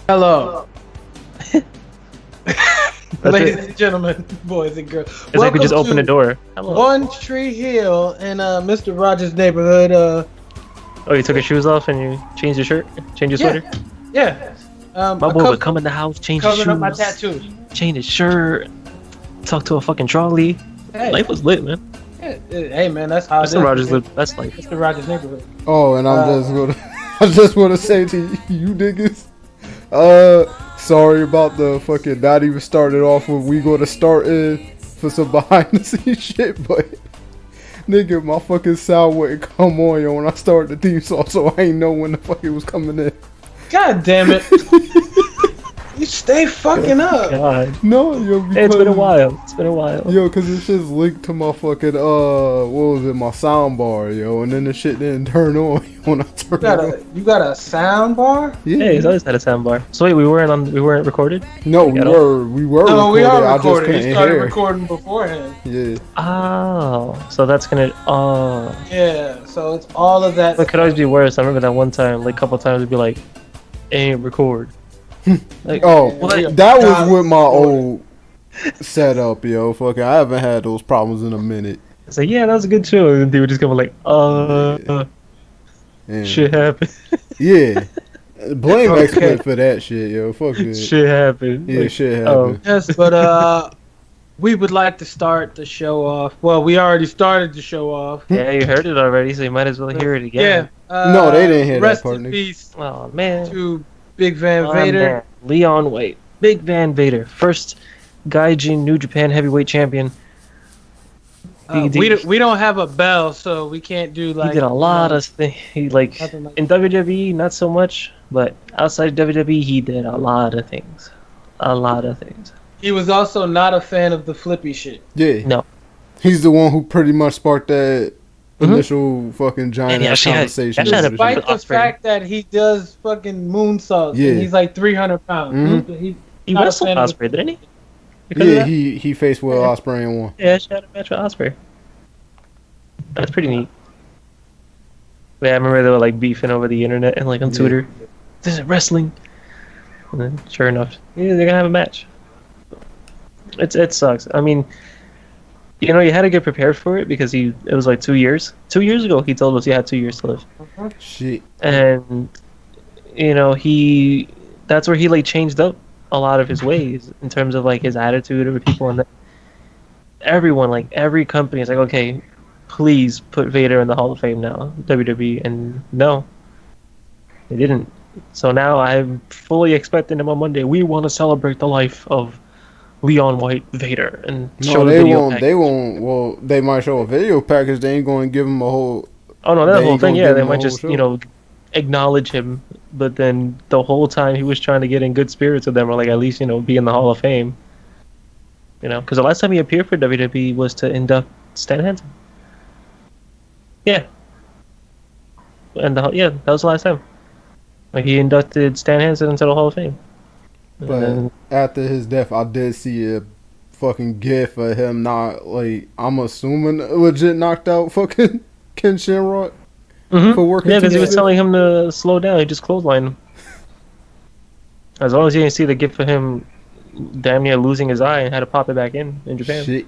Hello, That's ladies it. and gentlemen, boys and girls. It's like we just open the door. Hello. One Tree Hill in Mr. Rogers' neighborhood. Oh, you took your shoes off and you changed your shirt? Changed your sweater? Yeah. My boy would come in the house, change his shoes, covering up my tattoos. change his shirt, talk to a fucking trolley. Hey, Life was lit, man. hey, man, that's how Mr. Rogers lived. That's life. Mr. Rogers' neighborhood. Oh, and I just want to say to you niggas, sorry about the fucking not even started off when we going to start in for some behind the scenes shit, but nigga, my fucking sound wouldn't come on, yo, when I started the theme song, so I ain't know when the fuck it was coming in. God damn it! You stay fucking up. God. No, yo, because, Hey, it's been a while. It's been a while. Yo, cause it's just linked to my fucking what was it, my sound bar, yo, and then the shit didn't turn on when I turned it on. You got a sound bar? Yeah. Hey, he's always had a soundbar. So wait, we weren't recorded? No, we were No, recording. we are I just recording. couldn't You started hear. recording beforehand. Yeah. Oh, so that's gonna. Oh, Yeah, so it's all of that. it could always be worse. I remember that one time, like a couple times, it'd be like, "Ain't record." Like, Oh, what? that was with my old setup, yo. Fucking, I haven't had those problems in a minute. it's like, yeah, that was a good show, and they would just come like, Yeah. shit happened. Yeah. Blame Okay. Exploit for that shit, yo. Fuck it. Shit happened. Yeah, Like, shit oh. happened. Yes, but we would like to start the show off. Well, we already started the show off. Yeah, you heard it already, so you might as well hear it again. Yeah. No, they didn't hear that rest part, in nigga. peace Oh man. to Big Van Oh, Vader. man. Leon White, Big Van Vader, first Gaijin New Japan Heavyweight Champion. He We don't have a bell, so we can't do like. He did a lot of things. He like Nothing like in WWE, not so much, but outside WWE, he did a lot of things. A lot of things. He was also not a fan of the flippy shit. Yeah. No. He's the one who pretty much sparked that Mhm. initial fucking giant Yeah, ass she had- conversation. that shit had a- Despite the Osprey. fact that he does fucking moonsaults, Yeah. and he's like 300 pounds. Mhm. He Not a wrestled fan of Osprey, didn't he? Because of Yeah, that? he faced Will Yeah. Ospreay in one. Yeah, she had a match with Osprey. That's pretty neat. Yeah, I remember they were like beefing over the internet and like on Yeah. Twitter. This is wrestling. And then, sure enough, yeah, they're gonna have a match. It sucks. I mean, you know, you had to get prepared for it because it was like 2 years. 2 years ago, he told us you had 2 years to live, Shit. and you know that's where he like changed up a lot of his ways in terms of like his attitude over people and everyone, like every company is like, okay, please put Vader in the Hall of Fame now, WWE, and no, they didn't. So now I'm fully expecting them on Monday. We want to celebrate the life of Leon White Vader and show No, the they video. won't. package. They won't. Well, they might show a video package. They ain't going to give him a whole. Oh no, they that ain't whole thing. gonna Yeah, give they him a might whole just show. acknowledge him, but then the whole time he was trying to get in good spirits with them, or like at least be in the Hall of Fame. Because the last time he appeared for WWE was to induct Stan Hansen. Yeah. And that was the last time. Like he inducted Stan Hansen into the Hall of Fame. And But then- after his death, I did see a fucking gif of him not like. I'm assuming legit knocked out fucking Ken Shamrock for working. Yeah, because he was together. telling him to slow down. He just clotheslined him. As long as you didn't see the gif of him damn near losing his eye and had to pop it back in Japan. Shit.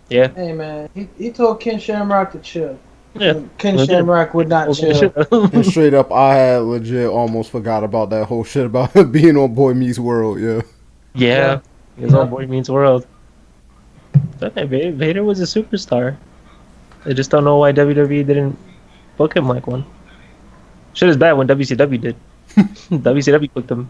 Yeah. Hey man, he told Ken Shamrock to chill. Yeah. And Ken Legit. Shamrock would not chill. And straight up, I had legit almost forgot about that whole shit about him being on Boy Meets World. Yeah. Yeah. His Yeah. own Boy Meets World. But hey, Vader was a superstar. I just don't know why WWE didn't book him like one. Shit is bad when WCW did. WCW booked him.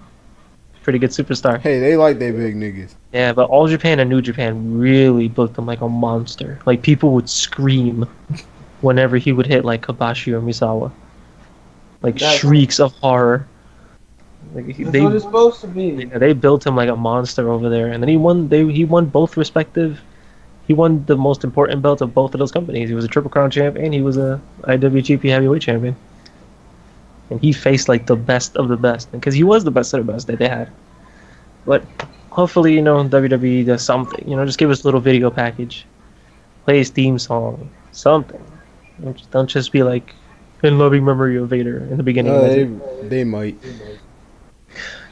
Pretty good superstar. Hey, they like they big niggas. Yeah, but All Japan and New Japan really booked him like a monster. Like people would scream whenever he would hit like Kabashi or Misawa. Like That's- shrieks of horror. Like That's what it's supposed to be. they built him like a monster over there, and then he won both respective. He won the most important belt of both of those companies. He was a Triple Crown champ and he was a IWGP Heavyweight champion. And he faced like the best of the best, because he was the best of the best that they had. But hopefully, WWE does something. Just give us a little video package, play his theme song, something. Don't just be like, in loving memory of Vader in the beginning. and that's it. They might.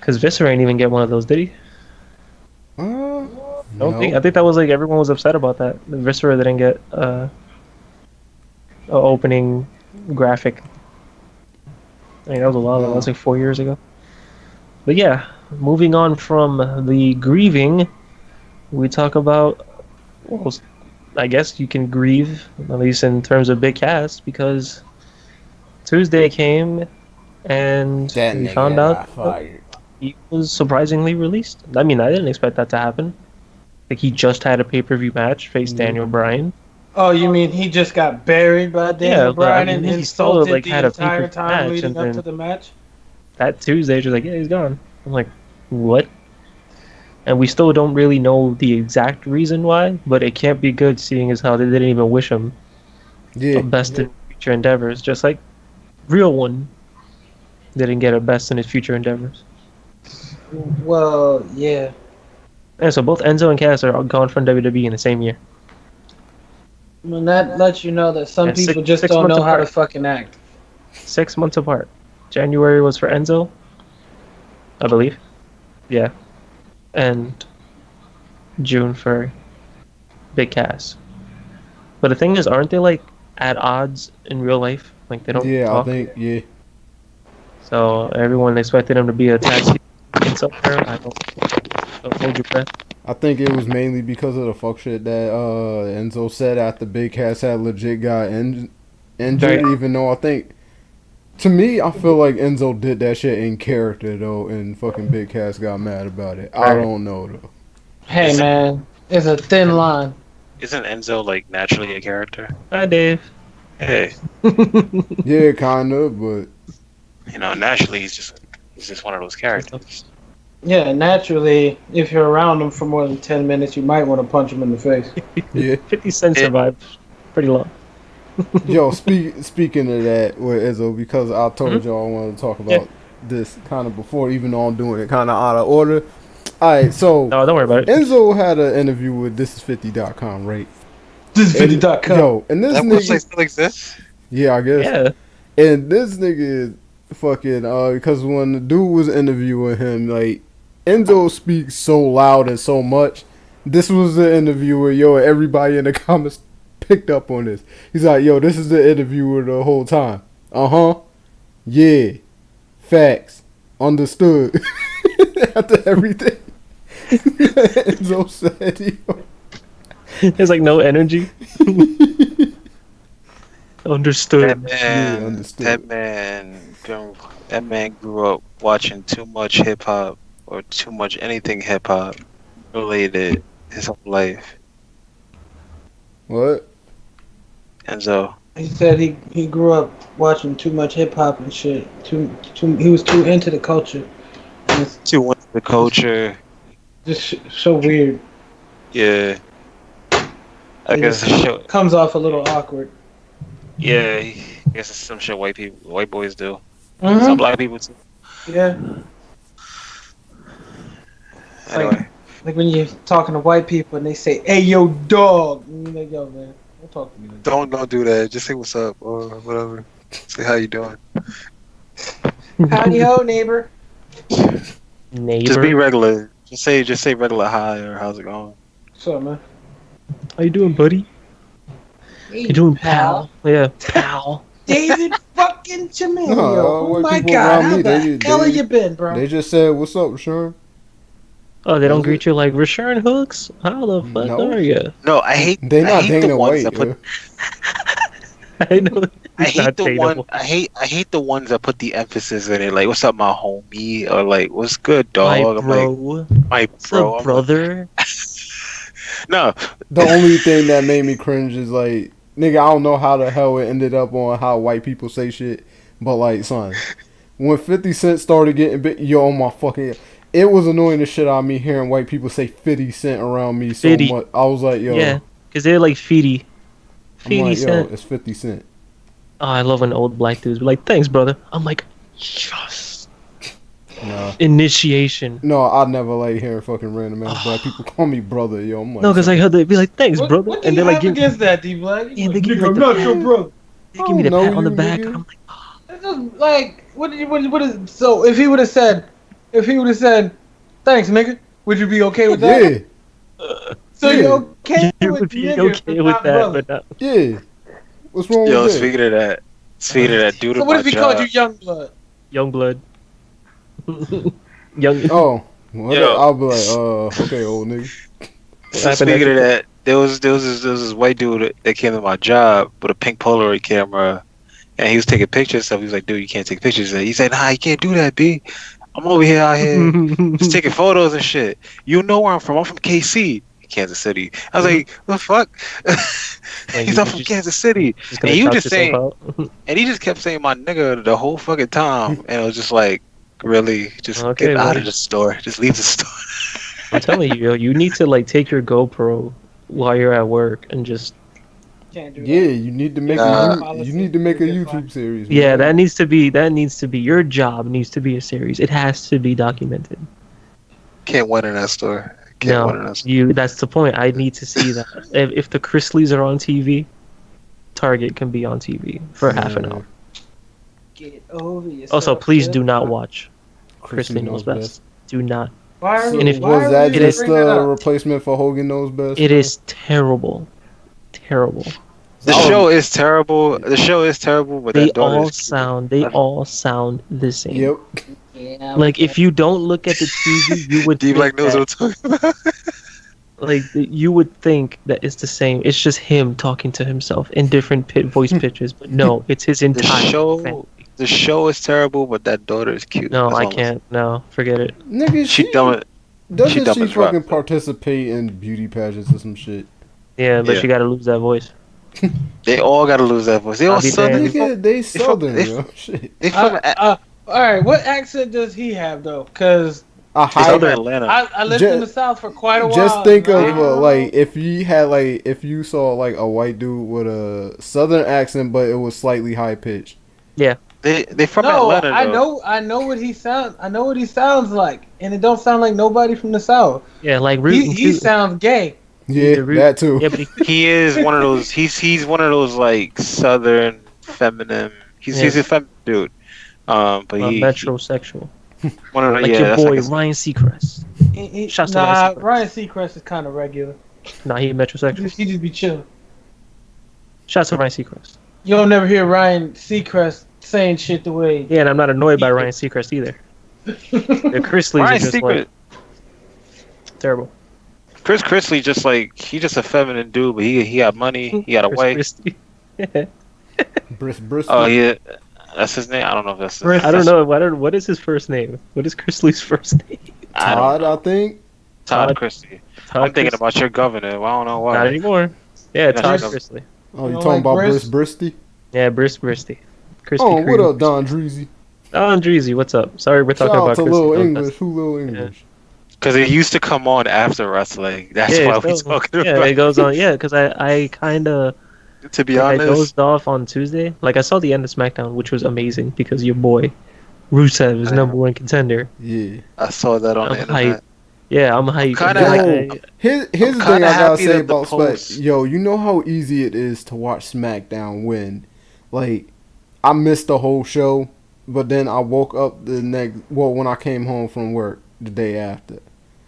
Because Viscera ain't even get one of those, did he? I don't think. I think that was like everyone was upset about that. The Viscera didn't get a opening graphic. I mean, that was a while ago. That was like 4 years ago. But yeah, moving on from the grieving, we talk about. Well, I guess you can grieve, at least in terms of big cast, because Tuesday came and we found out he was surprisingly released. I mean, I didn't expect that to happen. Like, he just had a pay-per-view match, faced Daniel Bryan. Oh, you mean he just got buried by Daniel Bryan and insulted like, the had a entire pay-per-view time match, leading and up to the match? That Tuesday, she's like, yeah, he's gone. I'm like, what? And we still don't really know the exact reason why, but it can't be good seeing as how they didn't even wish him the best in future endeavors. Just like Real One didn't get a best in his future endeavors. Well, yeah. And so both Enzo and Cass are gone from WWE in the same year. And that lets you know that some And people six- just 6 don't months know how to apart. fucking act. 6 months apart. January was for Enzo, I believe. Yeah. And June for Big Cass. But the thing is, aren't they like at odds in real life? Like, they don't talk? I think, yeah. So everyone expected him to be a tag team somewhere. I don't hold your breath. I think it was mainly because of the fuck shit that Enzo said after Big Cass had legit got injured, Right. even though I think, to me, I feel like Enzo did that shit in character, though, and fucking Big Cass got mad about it. I Right. don't know, though. Hey, man, it's a thin line. Isn't Enzo like naturally a character? Hi, Dave. Hey, Yeah, kind of, but you know, naturally he's just one of those characters. Yeah, naturally, if you're around him for more than 10 minutes, you might want to punch him in the face. yeah. 50 Cent survived pretty long. Yo, speaking of that with Enzo, because I told y'all I wanted to talk about this kind of before, even though I'm doing it kind of out of order. Alright, so No, don't worry about it. Enzo had an interview with thisis50.com, right? This is 50.com. Yo, and this That nigga, website still exists? yeah, I guess. Yeah. And this nigga fucking because when the dude was interviewing him, like, Enzo speaks so loud and so much. This was the interview where everybody in the comments picked up on this. He's like, yo, this is the interviewer the whole time. Yeah. Facts. Understood. After everything Enzo said, yo. There's like no energy. Understood. That man grew up watching too much hip hop or too much anything hip hop related his whole life. What? Enzo. He said he grew up watching too much hip hop and shit. He was too into the culture. And it's Too into the culture. just so weird. Yeah. I guess the show. Comes off a little awkward. Yeah, I guess it's some shit white boys do. Mhm. Some black people too. Yeah. Anyway, Like when you're talking to white people and they say, "Hey, yo, dog," and you're like, "Yo, man, don't talk to me." Like that. don't do that. Just say what's up or whatever. Say how you doing. Howdy ho, neighbor. Neighbor. Just be regular. Just say regular hi or how's it going. What's up, man? How you doing, buddy? Hey, You doing, pal? Yeah, pal. David fucking Chameleon. No, Oh white my people god, around how me, the hell have you been, bro? They just said, "What's up, Sean?" Oh, they don't Was greet you like Rashawn Hooks? How the fuck No. are you? No, I hate. They I not hate Dana the ones White. that put. I know. I he's not hate the Dana one. White. I hate the ones that put the emphasis in it. Like, what's up, my homie? Or like, what's good, My dog? I'm bro. like, my What's bro. up, I'm like, brother? no, The only thing that made me cringe is like, nigga, I don't know how the hell it ended up on how white people say shit, but like, son, when 50 Cent started getting big, yo, my fucking, it was annoying the shit out of me hearing white people say 50 Cent around me so 50. much. I was like, yo, Yeah, because they're like Feedy. I'm 50 like, yo, Cent. it's 50 Cent. Oh, I love when old black dudes be like, thanks, brother. I'm like, yes. Nah. Initiation. No, I never like hearing fucking random ass black people call me brother, yo. I'm like, No, because I heard they'd be like, thanks, brother. What do And you they're like, have give, against that, D Black? Yeah, they give Nigga, like I'm the not pat. your brother. they give me the I don't pat on know the you, back. nigga. And I'm like, It's just like, what is? So if he would have said, if he would have said, "Thanks, nigga," would you be okay with that? Yeah, So yeah. you're okay You with would be nigga, okay but with not that, brother. but not. yeah. What's wrong Yo, with that? speaking of that, dude So at what my if he called you job. young blood? Young blood. Young. Oh, well, Yo. I'll be like, okay, old nigga. So happened speaking of next? that, there was this white dude that came to my job with a pink Polaroid camera, and he was taking pictures. So he was like, "Dude, you can't take pictures." And he said, "Nah, you can't do that, B. I'm over here out here just taking photos and shit. You know where I'm from? I'm from KC, Kansas City." I was like, "What the fuck?" Like, He's you not could from just- Kansas City, Just and gonna he was shout just yourself saying, out. and he just kept saying my nigga the whole fucking time, and it was just like, really, just Okay, get out buddy. of the store, just leave the store. I'm telling you, yo, you need to like take your GoPro while you're at work and just Can't do Yeah, that. you need to It's make Nah. you need to make a You get YouTube fined. series. yeah, man. that needs to be your job. Needs to be a series. It has to be documented. Can't win in that store. Can't win in No, that store. you. That's the point. I need to see that. If the Chrisleys are on TV, Target can be on TV for half an Yeah. hour. Get over yourself. Also, please kid. do not watch. Chrisley Chrisley knows best. Do not. Why are So we? if- Why was are that we It is- just bringing that the up? replacement for Hogan Knows Best? It bro? is terrible. Terrible. The Oh. show is terrible. The show is terrible, but They that daughter all is cute. sound. They all sound the same. Yep. Yeah, Like if you don't look at the TV, you would D think Black knows that, what I'm talking about. like you would think that it's the same. It's just him talking to himself in different voice pitches, but no, it's his The entire show, family. the show is terrible, but that daughter is cute. No, That's I all I'm can't. No, forget it. Nigga, She dumb. doesn't dumb she as rock, fucking though. participate in beauty pageants or some shit? Yeah, but Yeah. you got to lose that voice. They all gotta lose that voice. They all I'll be southern. damned. Nigga, they southern, they- yo. Shit. They from all right, what accent does he have though? Cause A He's high, southern Atlanta. I lived Ju- in the South for quite a while. just think and I of don't like know. if you saw like a white dude with a southern accent, but it was slightly high pitched. They from No, Atlanta. Though. I know what he sound. I know what he sounds like, and it don't sound like nobody from the South. Yeah, like He rooting he too. sounds gay. Yeah, The root- that too. Yeah, but he, He is one of those. He's one of those like southern feminine. He's Yeah. a feminine dude. But metrosexual, one of the, like yeah, your that's boy like Ryan Seacrest. Shouts to Nah, Ryan Seacrest. Ryan Seacrest is kind of regular. Nah, he metrosexual. He just be chilling. Shouts to Ryan Seacrest. You don't never hear Ryan Seacrest saying shit the way. Yeah, and I'm not annoyed by Ryan Seacrest either. The Chrisleys are Ryan just Secret. like terrible. Chris Chrisley just like he's just a feminine dude, but he got money, he got a Chris wife. Christie. Bristol. Oh yeah, that's his name. I don't know if that's. His, I don't know. What is his first name? What is Chrisley's first name? I don't Todd, know. I think. Todd Todd- Christie. Todd I'm thinking Christie? about your governor. Well, I don't know why. Not anymore. Yeah, Not Todd anymore. Chrisley. Oh, You you don't talking like about Briss? Bristy? Yeah, Bristy. Crispy Oh, what Kreme. up, Don Dreezy? Oh, Dreezy, what's up? Sorry, we're Shout talking out about to Chrisley. Little though. English. Who Little English? Because it used to come on after wrestling. That's Yeah, why it's we still- talking yeah, about. it goes on. Yeah, because I kind of To be I honest, dozed off on Tuesday. Like I saw the end of SmackDown, which was amazing because your boy Rusev is I know. number one contender. Yeah. I saw that on I'm the internet. hyped. Yeah, I'm hyped. kinda Like, Yo, here's the thing I kinda gotta happy say that the about post- Smack. Yo, you know how easy it is to watch SmackDown when, like, I missed the whole show, but then I woke up when I came home from work the day after.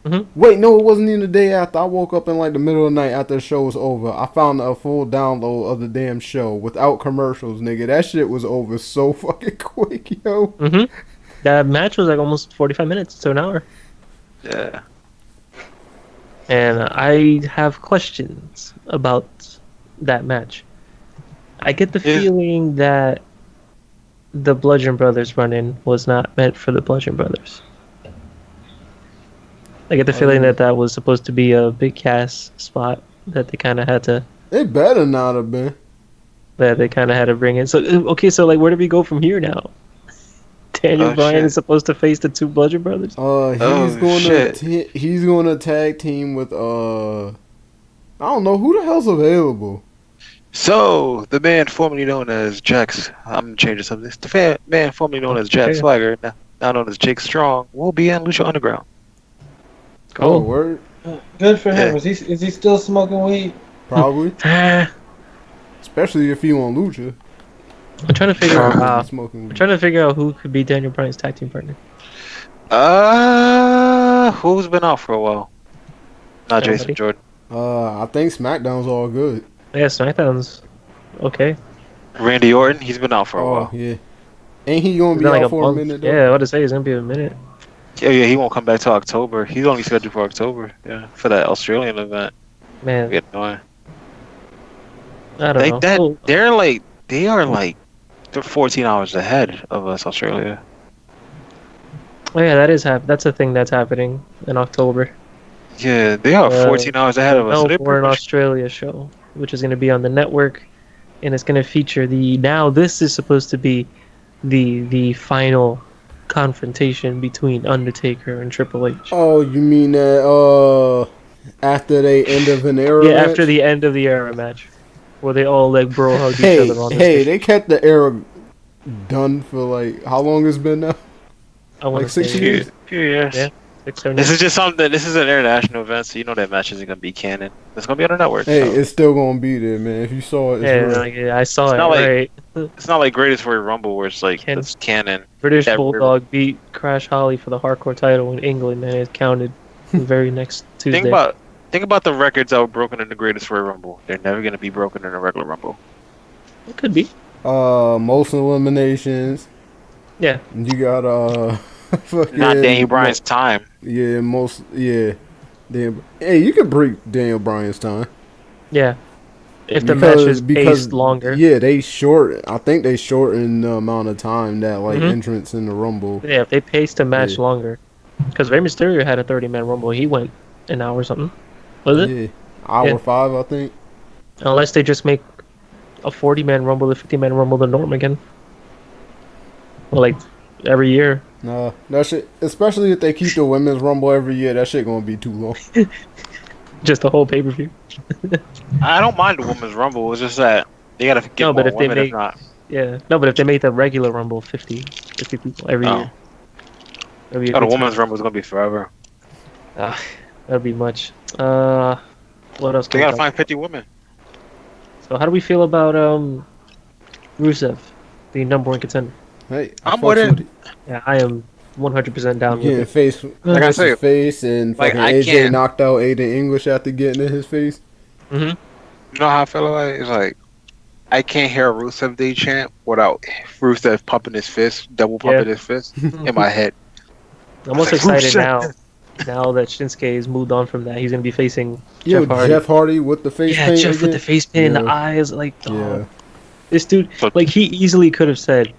Mhm. Wait, no, it wasn't even the day after. I woke up in like the middle of the night after the show was over. I found a full download of the damn show without commercials, nigga. That shit was over so fucking quick, yo. that match was like almost 45 minutes to an hour, Yeah. and I have questions about that match. I get the Yeah. feeling that the Bludgeon Brothers run-in was not meant for the Bludgeon Brothers. I get the feeling that that was supposed to be a big cast spot that they kind of had to It better not have been. bring in. So okay, so like where do we go from here now? Daniel Oh, Bryan shit. is supposed to face the two Bludgeon Brothers. He's Oh, gonna shit. he's gonna tag team with I don't know who the hell's available. So the man formerly known as Jax, I'm changing something. The man formerly known as Jack Okay. Swagger, now known as Jake Strong, will be in Lucha Underground. Oh, Cool. word, Good for him. Yeah. Is he still smoking weed? probably. I'm Especially if he on Lucha. trying to figure Probably out. smoking I'm weed. trying to figure out who could be Daniel Bryan's tag team partner. Who's been out for a while? Not Jason Nobody. Jordan. I think SmackDown's all good. Yeah, SmackDown's okay. Randy Orton, he's been out for a Oh while. yeah, ain't he gonna It's be been like out a for a month. minute though? Yeah, what to say? It's gonna be a minute. Yeah, he won't come back till October. He's only scheduled for October. Yeah, for that Australian event. Man, Get annoying. I don't know. Oh, They're 14 hours ahead of us, Australia. oh yeah, that's a thing that's happening in October. Yeah, they are 14 hours ahead The of us. So they're pretty Melbourne, much. Australia show, which is going to be on the network, and it's going to feature the. Now, this is supposed to be the final confrontation between Undertaker and Triple H. Oh, you mean that after they end of an era Yeah, match? after the end of the era match, where they all like bro hugged each Hey, other on the hey, stage. they kept the era done for like how long it's been now? I want like to 6 say years? Few years. Yeah. 6, 7 This years. is just something. This is an international event, so you know that match isn't gonna be canon. It's gonna be on the network. Hey, So. it's still gonna be there, man. If you saw it, it's Yeah, real. like, yeah, I saw It's it. not like- Right. It's not like Greatest Royal Rumble where it's like Ken- that's canon. British Yeah, Bulldog beat Crash Holly for the hardcore title in England, and it counted the very next Tuesday. Think about the records that were broken in the Greatest Royal Rumble. They're never gonna be broken in a regular Rumble. It could be. Most eliminations. Yeah. You got fucking Not Daniel Bryan's time. Yeah, most Damn. Hey, you could break Daniel Bryan's time. Yeah. If the match is paced longer. Yeah, I think they shortened the amount of time that entrance in the Rumble. Yeah, if they paced a match Yeah. longer. Because Rey Mysterio had a 30-man Rumble. He went an hour or something. Was it? Yeah, hour Yeah. 5, I think. Unless they just make a 40-man Rumble, the 50-man Rumble the norm again. Well, like, every year. Nah, that shit. Especially if they keep the women's Rumble every year, that shit gonna be too long. Just the whole pay-per-view. I don't mind the Women's Rumble. It's just that they gotta get No, more but if they women. make- If not, Yeah. No, but if they make the regular Rumble 50 people every Oh. year. That'd be a the good Women's time. Rumble is gonna be forever. That'd be much. What else? They can we gotta talk find 50 women. So how do we feel about Rusev, the number one contender? Hey, I'm fucks with it. Yeah, I am 100% down with Getting it. face, Like I say, his face, and like, fucking I AJ can't- knocked out Aiden English after getting in his face. Mm-hmm. You know how I feel like it's like I can't hear a Rusev Day chant without Rusev pumping his fist, double pumping his fist in my head. I'm most Like, excited Rusev. now that Shinsuke has moved on from that. He's gonna be facing Yo, Jeff Hardy. Jeff Hardy with the face Yeah, paint Jeff with the again? face paint, the Yeah. eyes, like, Yeah. oh, this dude, So- like, he easily could have said,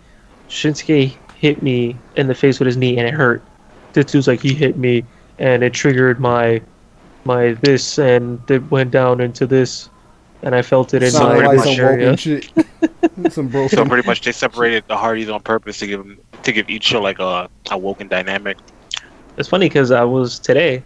Shinsuke hit me in the face with his knee and it hurt. This dude's like, he hit me and it triggered my this and it went down into this and I felt it in Sound my like much some area. broken shit. Some broken. So pretty much they separated the Hardys on purpose to give each show like a woken dynamic. It's funny because I was today.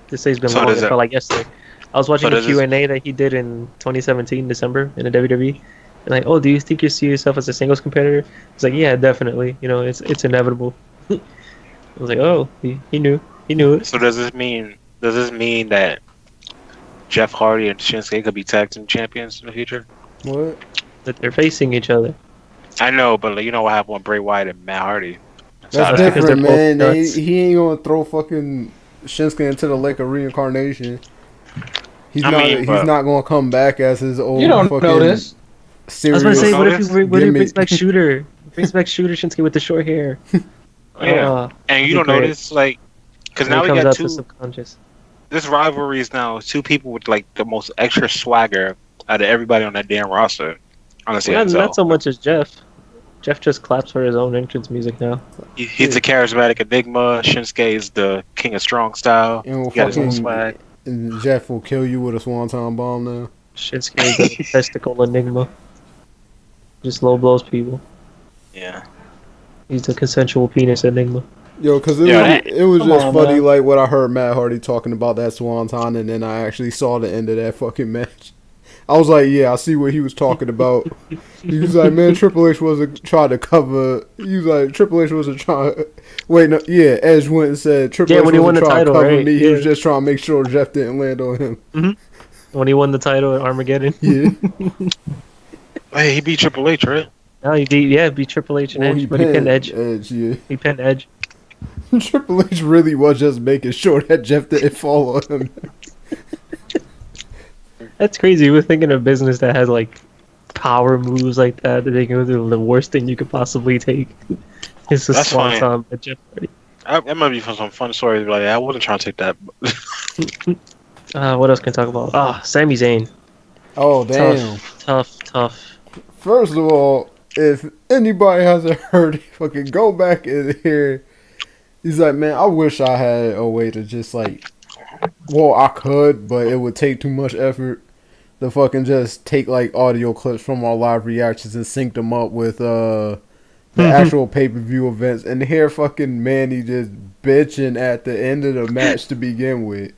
This day's been So long. It does it- felt like yesterday. I was watching so a does this- Q&A that he did in 2017 December in the WWE. And like, oh, do you think you see yourself as a singles competitor? It's like, yeah, definitely. You know, it's inevitable. I was like, oh, he knew it. So does this mean that Jeff Hardy and Shinsuke could be tag team champions in the future? What? That they're facing each other. I know, but like, you know what happened with Bray Wyatt and Matt Hardy. That's That's because different, they're both man. nuts. He ain't gonna throw fucking Shinsuke into the lake of reincarnation. He's I not. mean, He's but- not gonna come back as his old. You don't fucking know this. I Serious. was gonna say, what if notice? he brings Gimmick. back Shooter? Brings back Shooter Shinsuke with the short hair. Yeah. And you don't Great. notice, like, because Now now he we comes got out two. to subconscious. This rivalry is now two people with like the most extra swagger out of everybody on that damn roster. Honestly, Not so much as Jeff. Jeff just claps for his own entrance music now. He's a charismatic enigma. Shinsuke is the king of strong style. You know, He got his own fucking- swag. And Jeff will kill you with a swanton bomb now. Shinsuke is a testicle enigma. Just low blows people. Yeah. He's the consensual penis enigma. Yo, cause Yeah, it was come just on, funny, man. like when I heard Matt Hardy talking about that swanton, and then I actually saw the end of that fucking match. I was like, yeah, I see what he was talking about. He was like, man, Triple H wasn't trying to cover. He was like, Triple H wasn't trying. Wait, no, yeah, Edge went and said Triple Yeah, H when he wasn't won the trying title, to cover right? me. He was Yeah. just trying to make sure Jeff didn't land on him. When he won the title at Armageddon. Yeah, Hey, he beat Triple H, right? Now he beat Triple H and well, Edge, but he pinned Edge. Yeah. He pinned Edge. Triple H really was just making sure that Jeff didn't follow him. That's crazy. We're thinking of business that has like power moves like that. They go through the worst thing you could possibly take. It's a That's swan funny. song by Jeff Hardy. That might be from some fun stories. Like I wasn't trying to take that. What else can I talk about? Sami Zayn. Oh damn! Tough. First of all, if anybody hasn't heard it, fucking go back in here. He's like, man, I wish I had a way to just like, well, I could, but it would take too much effort to fucking just take like audio clips from our live reactions and sync them up with the actual pay-per-view events and hear fucking Manny just bitching at the end of the match to begin with.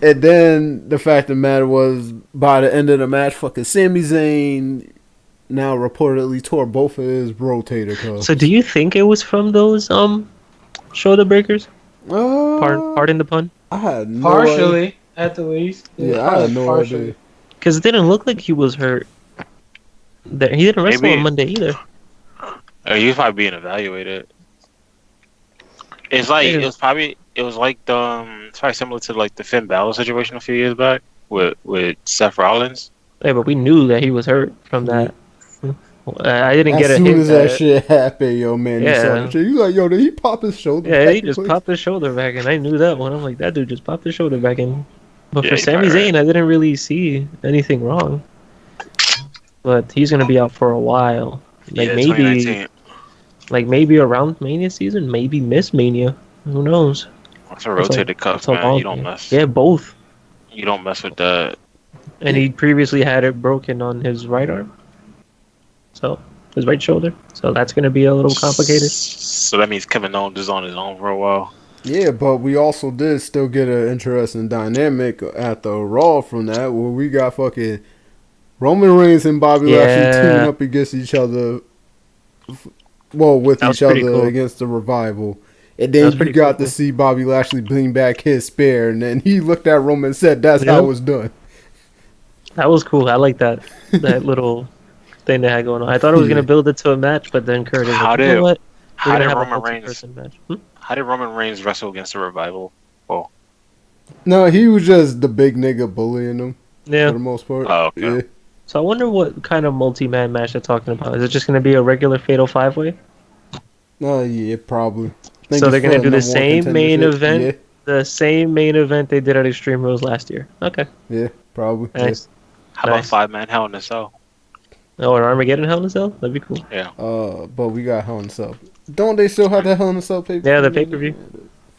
And then the fact of the matter was, by the end of the match, fucking Sami Zayn now reportedly tore both of his rotator cuffs. So do you think it was from those shoulder breakers? Uh, Pardon the pun. I had no Partially, idea. at the least. Yeah, I had no idea. Because it didn't look like he was hurt. He didn't wrestle Maybe. on Monday either. He's probably being evaluated. It's like Yeah. it's probably it's probably similar to like the Finn Balor situation a few years back with Seth Rollins. Yeah, but we knew that he was hurt from that. I didn't As get a soon hint as that shit happened, yo, man, Yeah. he saw the shit. You like, yo, did he pop his shoulder? Yeah, back he in just place? popped his shoulder back, and I knew that one. I'm like, that dude just popped his shoulder back in. But Yeah, for he's Sami probably Zayn, I didn't really see anything wrong. But he's gonna be out for a while. Like Yeah, maybe, 2019. maybe around Mania season, maybe miss Mania. Who knows? That's a rotated cuff, That's a man. long You don't thing. mess. Yeah, both. You don't mess with that. And he previously had it broken on his right arm, so his right shoulder. So that's gonna be a little complicated. So that means Kevin Owens is on his own for a while. Yeah, but we also did still get an interesting dynamic at the Raw from that, where we got fucking Roman Reigns and Bobby Lashley Yeah. teaming up against each other. Well, with That was each other pretty cool. against the Revival. And That then was you pretty got cool. to see Bobby Lashley bring back his spear, and then he looked at Roman and said, "That's how Yep. it was done." That was cool. I like that little thing they had going on. I thought it was Yeah. gonna build it to a match, but then Kurt is How like, you know did- what? We're How gonna did have a Roman Reigns? multi-person match. How did Roman Reigns wrestle against the Revival? No, he was just the big nigga bullying him for Yeah. the most part. Oh, okay. Yeah. So I wonder what kind of multi-man match they're talking about. Is it just gonna be a regular Fatal 5-Way? Yeah, probably. So they're gonna do the same main event? Yeah, The same main event they did at Extreme Rules last year. Okay. yeah, probably. Nice. How about Nice. 5-man Hell in a Cell? Oh, an Armageddon Hell in a Cell? That'd be cool. Yeah. But we got Hell in a Cell. Don't they still have that Hell in a Cell pay-per-view? Yeah, the pay-per-view.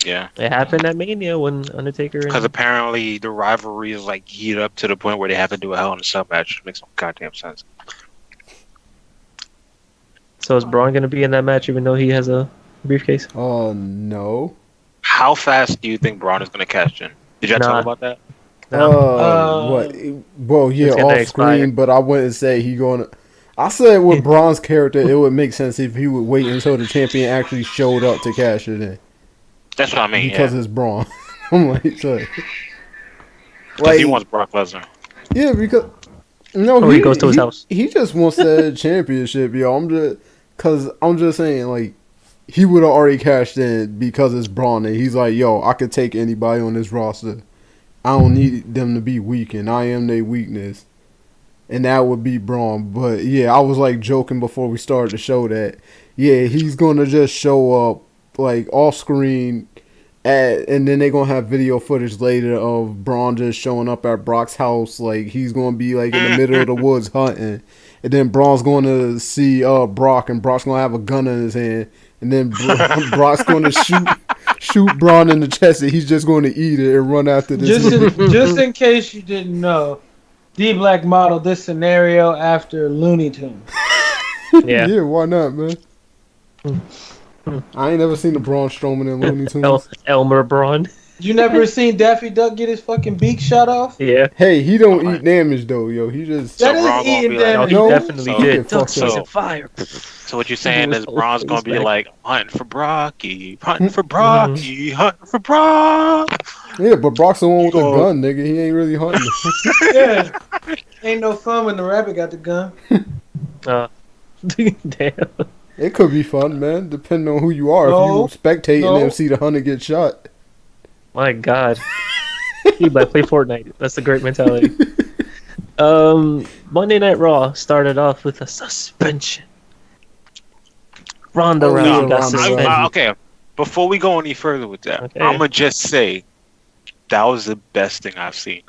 Yeah, It happened at Mania when Undertaker because and apparently the rivalry is like heated up to the point where they have to do a Hell in a Cell match. Makes some goddamn sense. so is Braun gonna be in that match even though he has a briefcase? No. How fast do you think Braun is going to cash in? Did y'all Nah. talk about that? What? Well, yeah, It's gonna off expire. screen, but I wouldn't say he gonna. I said with Braun's character, it would make sense if he would wait until the champion actually showed up to cash it in, That's what I mean. because Yeah. it's Braun. I'm like, so, 'Cause he wants Brock Lesnar. yeah, because no, Or he goes to his house. He just wants that championship, yo. I'm just saying, like, he would have already cashed in because it's Braun, and he's like, yo, I could take anybody on this roster. I don't need them to be weak, and I am their weakness. And that would be Braun. But, yeah, I was, like, joking before we started the show that, yeah, he's going to just show up, like, off-screen, and then they're going to have video footage later of Braun just showing up at Brock's house. Like, he's going to be, like, in the middle of the woods hunting. And then Braun's going to see Brock, and Brock's going to have a gun in his hand. And then Brock's going to shoot Braun in the chest, and he's just going to eat it and run after this. Just in case you didn't know, D Black modeled this scenario after Looney Tunes. Yeah. Yeah, why not, man? I ain't never seen the Braun Strowman in Looney Tunes. Elmer Braun. You never seen Daffy Duck get his fucking beak shot off? Yeah. Hey, he don't eat damage though, yo. He just So That Braun is gonna eating be like, No, damage. he No. definitely So- did. Yeah, fuck Duck so. on fire. So what you're saying is Braun's going to be back. like hunting for Brocky, hunting for Brocky, hunting for Brock. yeah, but Brock's the one with the Oh. gun, nigga. He ain't really hunting. Yeah. Ain't no fun when the rabbit got the gun. Damn. It could be fun, man, depending on who you are. No, If you spectating no. them see the hunter get shot. My God. You might play Fortnite. That's a great mentality. Monday Night Raw started off with a suspension. Ronda Oh, Rousey yeah, got Ronda suspended. Rousey. Okay, before we go any further with that, Okay. I'm gonna just say that was the best thing I've seen.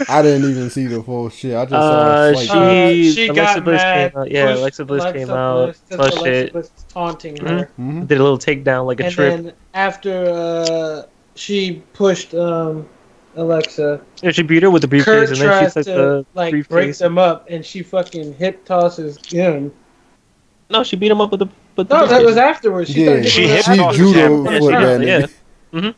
I didn't even see the full shit. I just saw a slight. She Alexa got Bliss mad. came out. Yeah, pushed Alexa Bliss came Alexa out. Bliss, since Plus Alexa shit. Bliss was taunting Mhm. her. Mhm. Did a little takedown like a And trip. then after she pushed Alexa, Yeah, she beat her with the briefcase, Kurt and then she tries took to the like break briefcase. them up, and she fucking hip tosses him. No, she beat him up with the No, briefcase. that was afterwards. She started Yeah, hitting She her hip she afterwards. tossed judo him. Yeah, foot she that did, nigga. yeah. Hmm.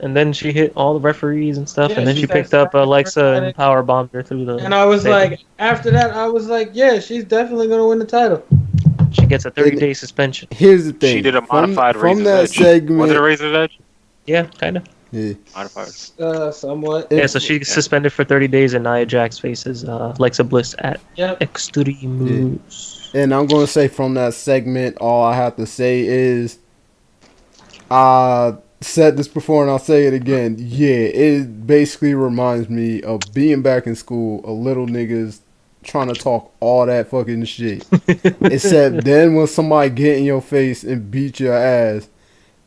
And then she hit all the referees and stuff, Yeah, and then she she started picked up slapping Alexa everybody. and power bombed her through the. And I was table. like, after that, I was like, yeah, she's definitely gonna win the title. She gets a 30-day suspension. Here's the thing. She did a from modified from Razor's that Edge. Was it a segment. Razor's Edge? Yeah, kind of. Yeah. Modified. Somewhat. If- Yeah, so she's suspended for 30 days, and Nia Jax faces Alexa Bliss at Yep. Extremos. And I'm gonna say from that segment, all I have to say is, I said this before and I'll say it again. Yeah, it basically reminds me of being back in school, a little niggas trying to talk all that fucking shit. Except then when somebody get in your face and beat your ass,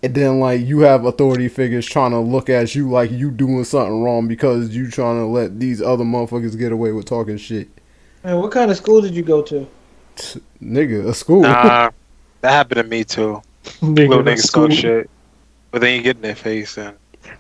and then like you have authority figures trying to look at you like you doing something wrong because you trying to let these other motherfuckers get away with talking shit. Man, what kind of school did you go to? Nigga, a school. Nah, that happened to me too. Little niggas talk shit, but then you get in their face and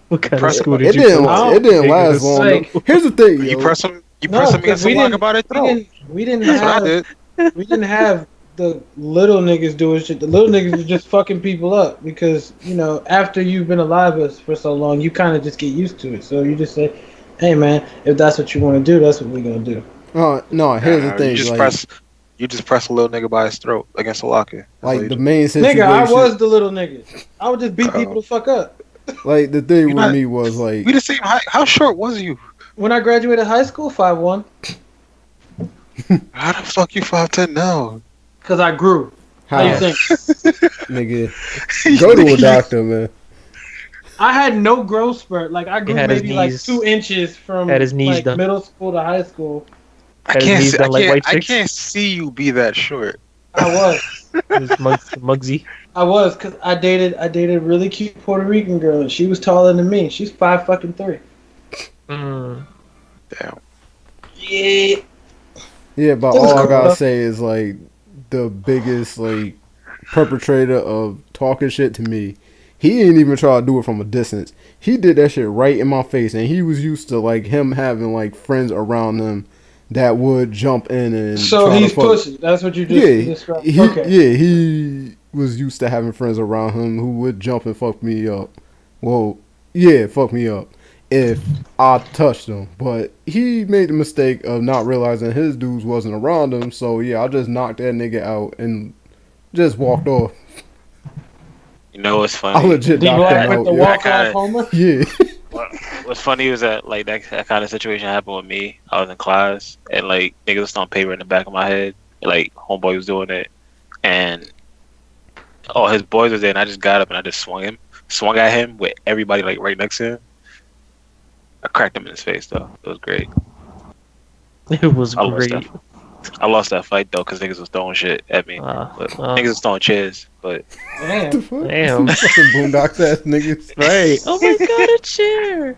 What kind of Press- school It did you didn't. go to? It didn't Nigga, last it's long. like- though. Here's the thing, you yo. press them. You No, press them 'cause against the we block didn't- about it. We didn't That's what I have did. we didn't have the little niggas doing shit. The little niggas were just fucking people up because, you know, after you've been alive for so long, you kind of just get used to it. So you just say, hey, man, if that's what you want to do, that's what we're going to do. No, here's the Nah, thing. You just like, press. You just press a little nigga by his throat against a locker. That's all like you the do. main situation. Nigga, I was the little nigga. I would just beat people the fuck up. Like the thing You with not- me was like, We the same height. How short was you? When I graduated high school, 5'1", How the fuck you 5'10" now? because I grew. How you how, think? nigga, go to a doctor, man. I had no growth spurt. Like, I grew had his maybe like knees- 2 inches from had his knees like done. middle school to high school. I Had his can't. knees See, done like white I chicks. can't see you be that short. I was. It was Muggsy. I was, because I dated a really cute Puerto Rican girl, and she was taller than me. She's 5'3". Mm. Damn. Yeah. Yeah, but It was all I cool, gotta though. say is like the biggest like perpetrator of talking shit to me. He didn't even try to do it from a distance. He did that shit right in my face, and he was used to like him having like friends around him that would jump in and. So try to he's fuck- pussy. That's what you just Yeah, described. he, Okay. yeah, he was used to having friends around him who would jump and fuck me up. Well, yeah, fuck me up if I touched him. But he made the mistake of not realizing his dudes wasn't around him. So yeah, I just knocked that nigga out and just walked off. You know what's I funny? legit Did you knocked act him like out. the Yeah. walk kinda- off homer? Yeah. What's funny was that like that kind of situation happened with me. I was in class and like niggas was throwing paper in the back of my head. Like homeboy was doing it, and all his boys was there, and I just got up and I just swung at him with everybody like right next to him. I cracked him in his face though. It was great. It was I lost great. that. I lost that fight though because niggas was throwing shit at me. But niggas was throwing chairs, but What the Damn. fuck? Damn. Fucking boondocks ass niggas. Right. Oh my god, a chair.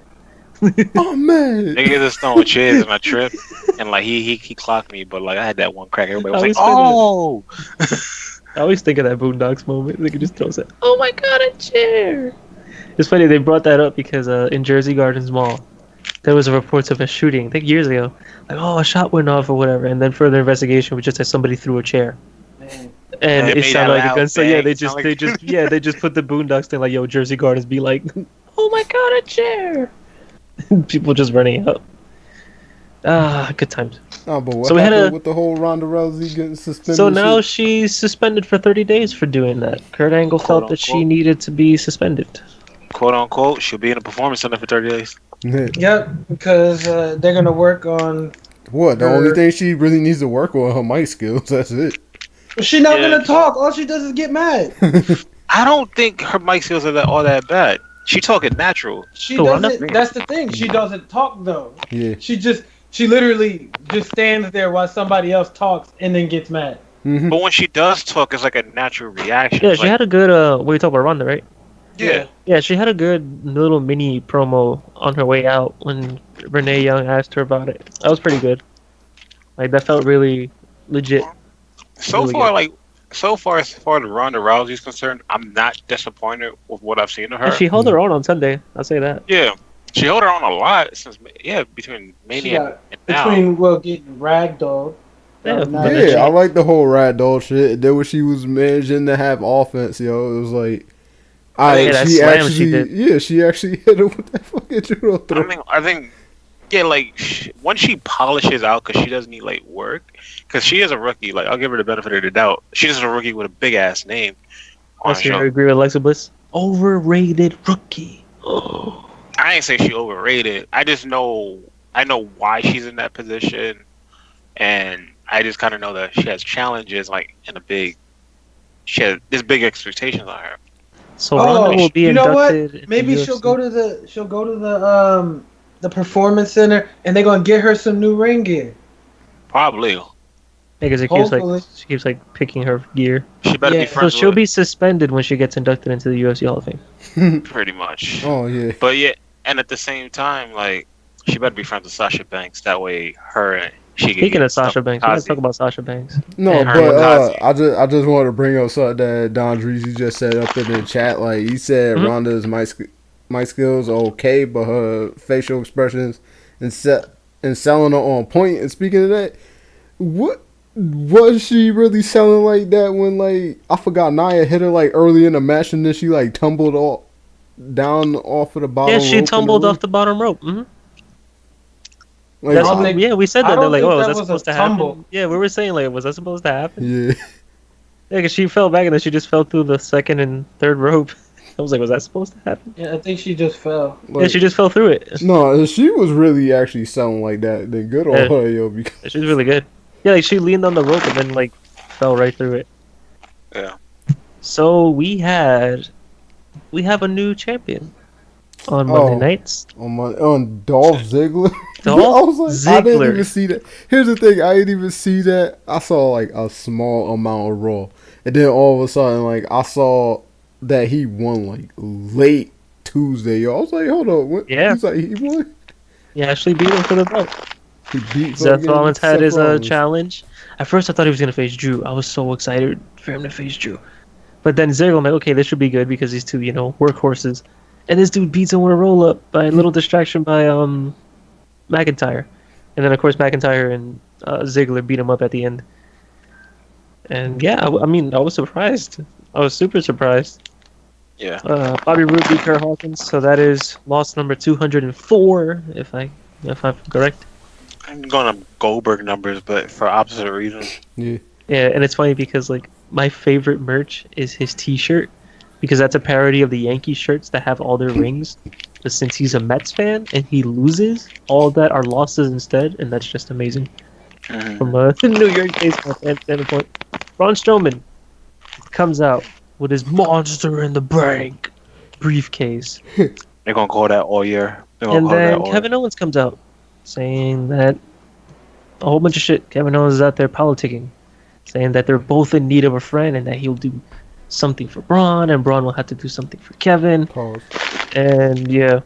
Oh man. niggas was throwing chairs and I tripped, and like he clocked me, but like I had that one crack. Everybody was I like, was "Oh." I always think of that Boondocks moment. They could just throw it. Oh my god, a chair! It's funny they brought that up because in Jersey Gardens Mall, there was a reports of a shooting. I think years ago, like a shot went off or whatever, and then further investigation was just that somebody threw a chair, Man. and It it made sounded that like a loud gun. So yeah, bang. they Sound just like- they just put the Boondocks thing like yo Jersey Gardens be like, oh my god, a chair! People just running out. Ah, good times. Oh, but what So we had happened a- with the whole Ronda Rousey getting suspended? So now shit? she's suspended for 30 days for doing that. Kurt Angle Quote, felt that she unquote. needed to be suspended. "Quote unquote," she'll be in a performance center for 30 days. Yeah. Yep, because they're gonna work on. What? The Her- only thing she really needs to work on her mic skills. That's it. But she's not Yeah. gonna talk. All she does is get mad. I don't think her mic skills are all that bad. She talking natural. She Who, Ronda? doesn't. That's the thing. She doesn't talk though. Yeah. She literally just stands there while somebody else talks and then gets mad. Hmm. But when she does talk, it's like a natural reaction. Yeah, It's she like, had a good. What you talking about, Ronda, right? yeah. Yeah, she had a good little mini promo on her way out when Renee Young asked her about it. That was pretty good. Like that felt really legit. So Really far, good. like as far as Ronda Rousey's concerned, I'm not disappointed with what I've seen of her. And she held her own on Sunday. I'll say that. Yeah, she held her on a lot since between She Mania got and now. between getting ragdolled. Yeah, Nice. but Yeah, I like the whole rad doll shit. Then when she was managing to have offense, yo, it was like, Yeah, that she slam actually, she did. yeah, she actually hit her with that fucking judo throw. I think, yeah, like once she polishes out, because she doesn't need like work, because she is a rookie. Like I'll give her the benefit of the doubt. She's just a rookie with a big ass name. On I agree with Alexa Bliss. Overrated rookie. Oh. I ain't say she overrated. I know why she's in that position, and I just kind of know that she has challenges like there's big expectations on her. So Ronda will be you know what? inducted. into Maybe UFC. she'll go to the performance center and they're gonna get her some new ring gear. Probably. Because Hopefully. she keeps like picking her gear. She better Yeah. be So friends she'll with be suspended when she gets inducted into the UFC Hall of Fame. pretty much. Oh yeah, But yeah, and at the same time, like she better be friends with Sasha Banks. That way, her and she can Speaking get of Sasha stuff Banks, let's Kazi. talk about Sasha Banks. no, And but Kazi. I just wanted to bring up something that Don Dreezy just said up in the chat. Like he said, Mhm. Ronda's my skills are okay, but her facial expressions and selling her on point. And speaking of that, what was she really selling like that when like I forgot Nia hit her like early in the match and then she like tumbled down off of the bottom. Yeah, she rope in tumbled ring? off the bottom rope. Like, That's I don't what think- we said I that. They're don't like, think oh, is that that was a supposed to tumble. happen? Yeah, we were saying like, was that supposed to happen? yeah. Yeah, because she fell back and then she just fell through the second and third rope. I was like, was that supposed to happen? Yeah, I think she just fell. Yeah, Like, she just fell through it. no, if she was really actually selling like that, then good on Yeah. her, yo. Because She was really good. Yeah, like she leaned on the rope and then like fell right through it. Yeah. So we have a new champion on Monday Oh. nights. on Dolph Ziggler. Dolph I was like, I didn't Ziggler. even see that. Here's the thing, I didn't even see that. I saw like a small amount of Raw, and then all of a sudden, like I saw that he won like late Tuesday. Yo, I was like, hold on, what? Yeah. He's like, he won. He actually beat him for the belt. He beat Seth fucking Rollins had Seth his Rollins. challenge. At first, I thought he was gonna face Drew. I was so excited for him to face Drew. But then Ziggler, I'm like, okay, this should be good because these two, workhorses. And this dude beats him with a roll up by a little distraction by McIntyre. And then of course McIntyre and Ziggler beat him up at the end. And yeah, I was surprised. I was super surprised. Yeah. Bobby Roode beat Kurt Hawkins, so that is loss number 204, if I'm correct. I'm going on Goldberg numbers, but for opposite reasons. Yeah. Yeah, and it's funny because like my favorite merch is his T-shirt because that's a parody of the Yankees shirts that have all their rings. But since he's a Mets fan and he loses, all that are losses instead, and that's just amazing Mhm. from a New York baseball fan standpoint. Braun Strowman comes out with his Monster in the Bank briefcase, They're gonna call that all year. They're gonna and call that then all Kevin Owens comes out saying that a whole bunch of shit. Kevin Owens is out there politicking, saying that they're both in need of a friend and that he'll do something for Braun and Braun will have to do something for Kevin. Pause. And yeah,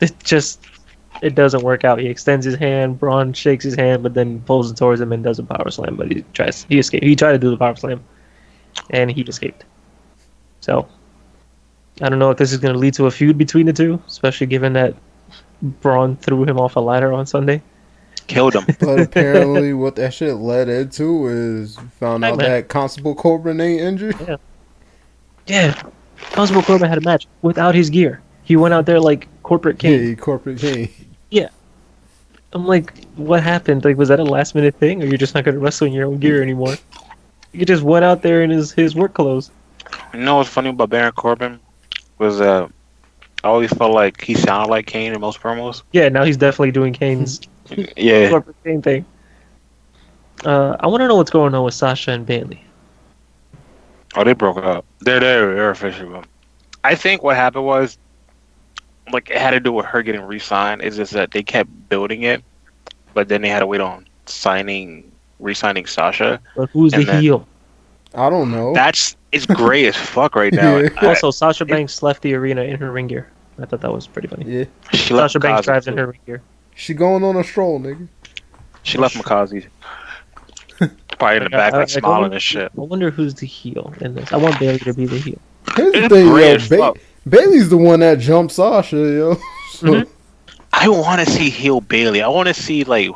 it doesn't work out. He extends his hand, Braun shakes his hand, but then pulls it towards him and does a power slam. But he escaped. He tried to do the power slam, and he escaped. So I don't know if this is going to lead to a feud between the two, especially given that Braun threw him off a ladder on Sunday. killed him. But apparently, what that shit led into is found out Nightmare. that Constable Corbin ain't injured. Yeah, Constable Corbin had a match without his gear. He went out there like corporate king. Yeah, corporate king. I'm like, what happened? Like, was that a last minute thing, or you're just not going to wrestle in your own gear anymore? He just went out there in his work clothes. You know what's funny about Baron Corbin was I always felt like he sounded like Kane in most promos. Yeah, now he's definitely doing Kane's Yeah. corporate Kane thing. I want to know what's going on with Sasha and Bailey. Oh, they broke up. They're official. I think what happened was like it had to do with her getting re-signed. It's just that they kept building it, but then they had to wait on re-signing Sasha, But who's the and then heel? I don't know. it's gray as fuck right now. Yeah. Also, Sasha Banks left the arena in her ring gear. I thought that was pretty funny. Yeah. She left Sasha Banks Makazi, drives in too. her ring gear. She going on a stroll, nigga. She left Makazi. Probably in the back, like smiling and shit. I wonder who's the heel in this. I want Bailey to be the heel. Here's the It's thing, gray yo. as fuck. Bailey's the one that jumped Sasha, yo. So, Mhm. I want to see heel Bailey. I want to see like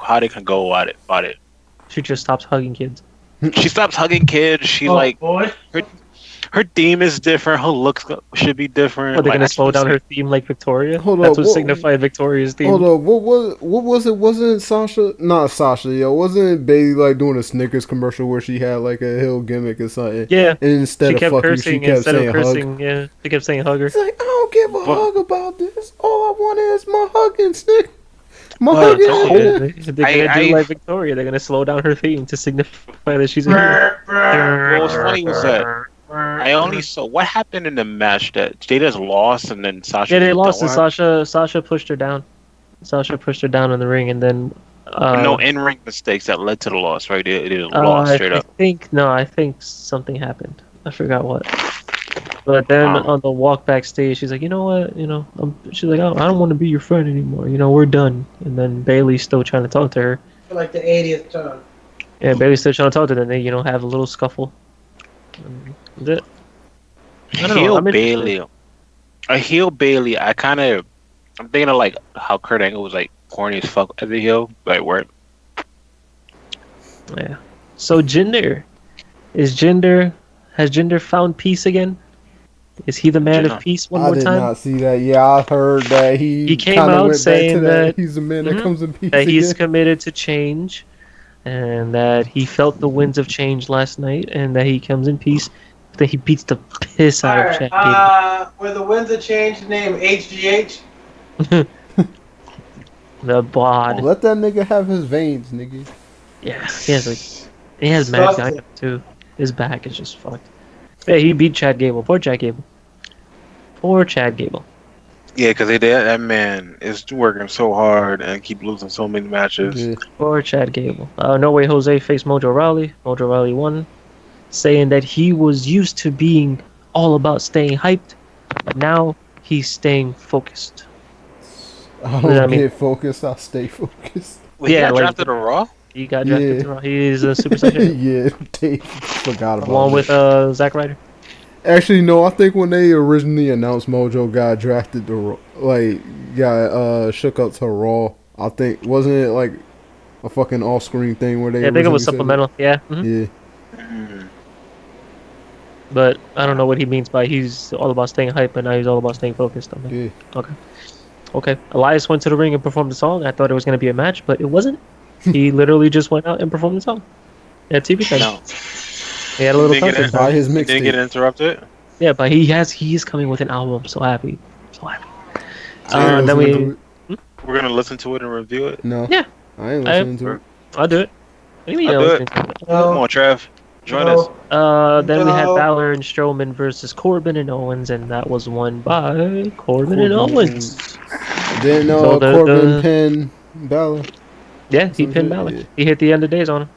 how they can go at it. She just stops hugging kids. She stops hugging kids. She Oh, like boy. her theme is different. Her looks should be different. Are they Like, gonna I slow just- down her theme like Victoria? Hold That's up, what what- signified Victoria's theme. hold up, what was it? Wasn't Sasha? Not Sasha, yo. Wasn't Bailey like doing a Snickers commercial where she had like a hill gimmick or something? Yeah, And instead she of kept fuck you, she cursing kept instead saying of hug. cursing. Yeah, she kept saying hug her. It's like I don't give a But- hug about this. All I want is my hugging stick. My But- hugging. Oh. Yeah, they're gonna do I- like Victoria. They're gonna slow down her theme to signify that she's a heel. What was funny was that I only saw what happened in the match that they just lost and then Sasha. Yeah, they just lost, and don't Sasha pushed her down. Sasha pushed her down in the ring, and then no in-ring mistakes that led to the loss, right? They just lost straight up. I think something happened. I forgot what. But then on the walk backstage, she's like, you know what, she's like, oh, I don't want to be your friend anymore. We're done. And then Bailey's still trying to talk to her. For like the 80th time. Yeah, Bailey's still trying to talk to her. And they, have a little scuffle. And that's it. I don't know, Heel I'm interested. Bailey, a heel Bailey. I'm thinking of like how Kurt Angle was like corny as fuck as a heel, like where Yeah. So Jinder, has Jinder found peace again? Is he the man Jinder. of peace one I more did time? not see that. Yeah, I heard that he He came kinda out went back to saying that- he's the man that Mhm. comes in peace That he's again. committed to change, and that he felt the winds of change last night, and that he comes in peace. That he beats the piss out of Alright, Chad Gable. were the winds of change name HGH? The bod. Let that nigga have his veins, nigga. Yeah, he has mad Disgusting. guy too. His back is just fucked. Yeah, he beat Chad Gable. Poor Chad Gable. Poor Chad Gable. yeah, because that man is working so hard and keep losing so many matches. Yeah. Poor Chad Gable. No Way Jose faced Mojo Rawley. Mojo Rawley won, saying that he was used to being all about staying hyped, but now he's staying focused. I does that don't mean? get focused. I stay focused. Wait, Yeah, yeah, like- drafted a Raw. He got drafted Yeah. to Raw. He's a Super Saiyan. Yeah, they forgot about Along it. with Zack Ryder. Actually, no. I think when they originally announced Mojo got drafted to got shook up to Raw. I think wasn't it like a fucking off-screen thing where they? Yeah, I think it was originally supplemental. Yeah. Mhm. said it? Mm. But I don't know what he means by he's all about staying hype and now he's all about staying focused. I'm like, Yeah, okay. Elias went to the ring and performed the song. I thought it was going to be a match, but it wasn't. He literally just went out and performed the song. At TV time. No, He had a little Didn't get something. it. by his didn't get mixtape. interrupted. Yeah, but he's coming with an album. So happy. So happy. I ain't Then listening we, to We're gonna listen to it and review it. it. No. Yeah. I ain't I- listening to it. I'll do it. What do you mean I'll you're do listening to it? Come on, Trav, join us. Then we had No. Balor and Strowman versus Corbin and Owens, and that was won by Corbin and Corbin. Owens. Then So the- Corbin the- pinned Balor. Yeah, he Some pinned shit, Balor. yeah. He hit the end of days on him.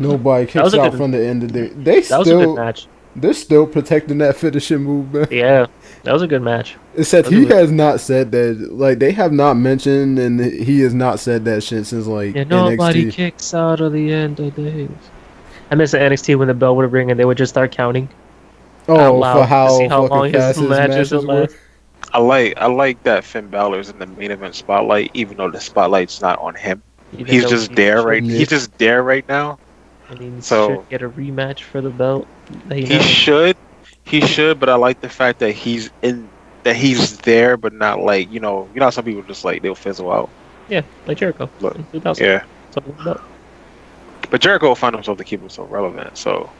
Nobody That was kicks a out good- from the end of the. They That was a good still match. they're still protecting that finishing move, man. Yeah, that was a good match. Except That was he a good- has not said that. Like they have not mentioned, and he has not said that shit since like Yeah, nobody NXT. kicks out of the end of days. I miss the NXT when the bell would ring and they would just start counting. out Oh, loud for to how see how long fucking his fast his matches matches will were. last. I like that Finn Balor's in the main event spotlight, even though the spotlight's not on him. Even He's though just he there should- right. Yeah. He's just there right now. And he So- should get a rematch for the belt. That he He never- should, but I like the fact that he's there, but not like how some people just like they'll fizzle out. Yeah, like Jericho Look, in 2000. Yeah, Something like that. but Jericho will find himself to keep himself relevant. So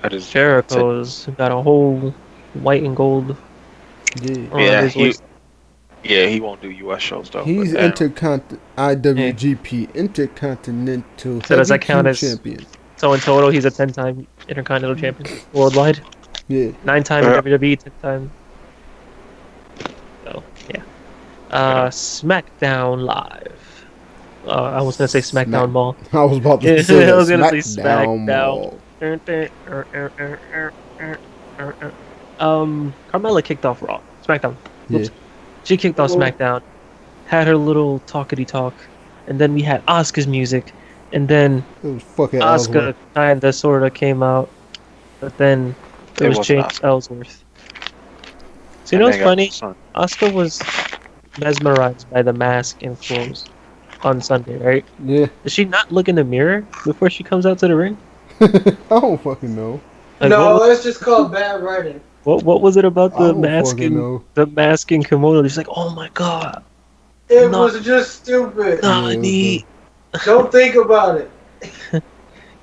I just Jericho's got a whole white and gold Yeah. on Yeah, his he- waist. he won't do U.S. shows though. He's but, IWGP Intercontinental So does that count Heavyweight as- Champion. So in total, he's a 10-time Intercontinental Champion worldwide, Yeah. 9-time in WWE, 10-time. So yeah. SmackDown Live. I was gonna say SmackDown Mall. I was about to say I was gonna say SmackDown Mall. Carmella kicked off Raw. SmackDown. Yeah. Oops. She kicked off SmackDown, had her little talkity talk, and then we had Asuka's music, and then It was fucking Asuka Ellsworth. kinda sorta came out, but then it was wasn't James Asuka. Ellsworth. So you know what's funny? Son. Asuka was mesmerized by the mask and clothes on Sunday, right? Yeah. Does she not look in the mirror before she comes out to the ring? I don't fucking know. Like, No, it's just called bad writing. what was it about I the don't mask fucking and know. the mask and kimono? She's like, oh my god, It No. was just stupid. Nani, Don't think about it.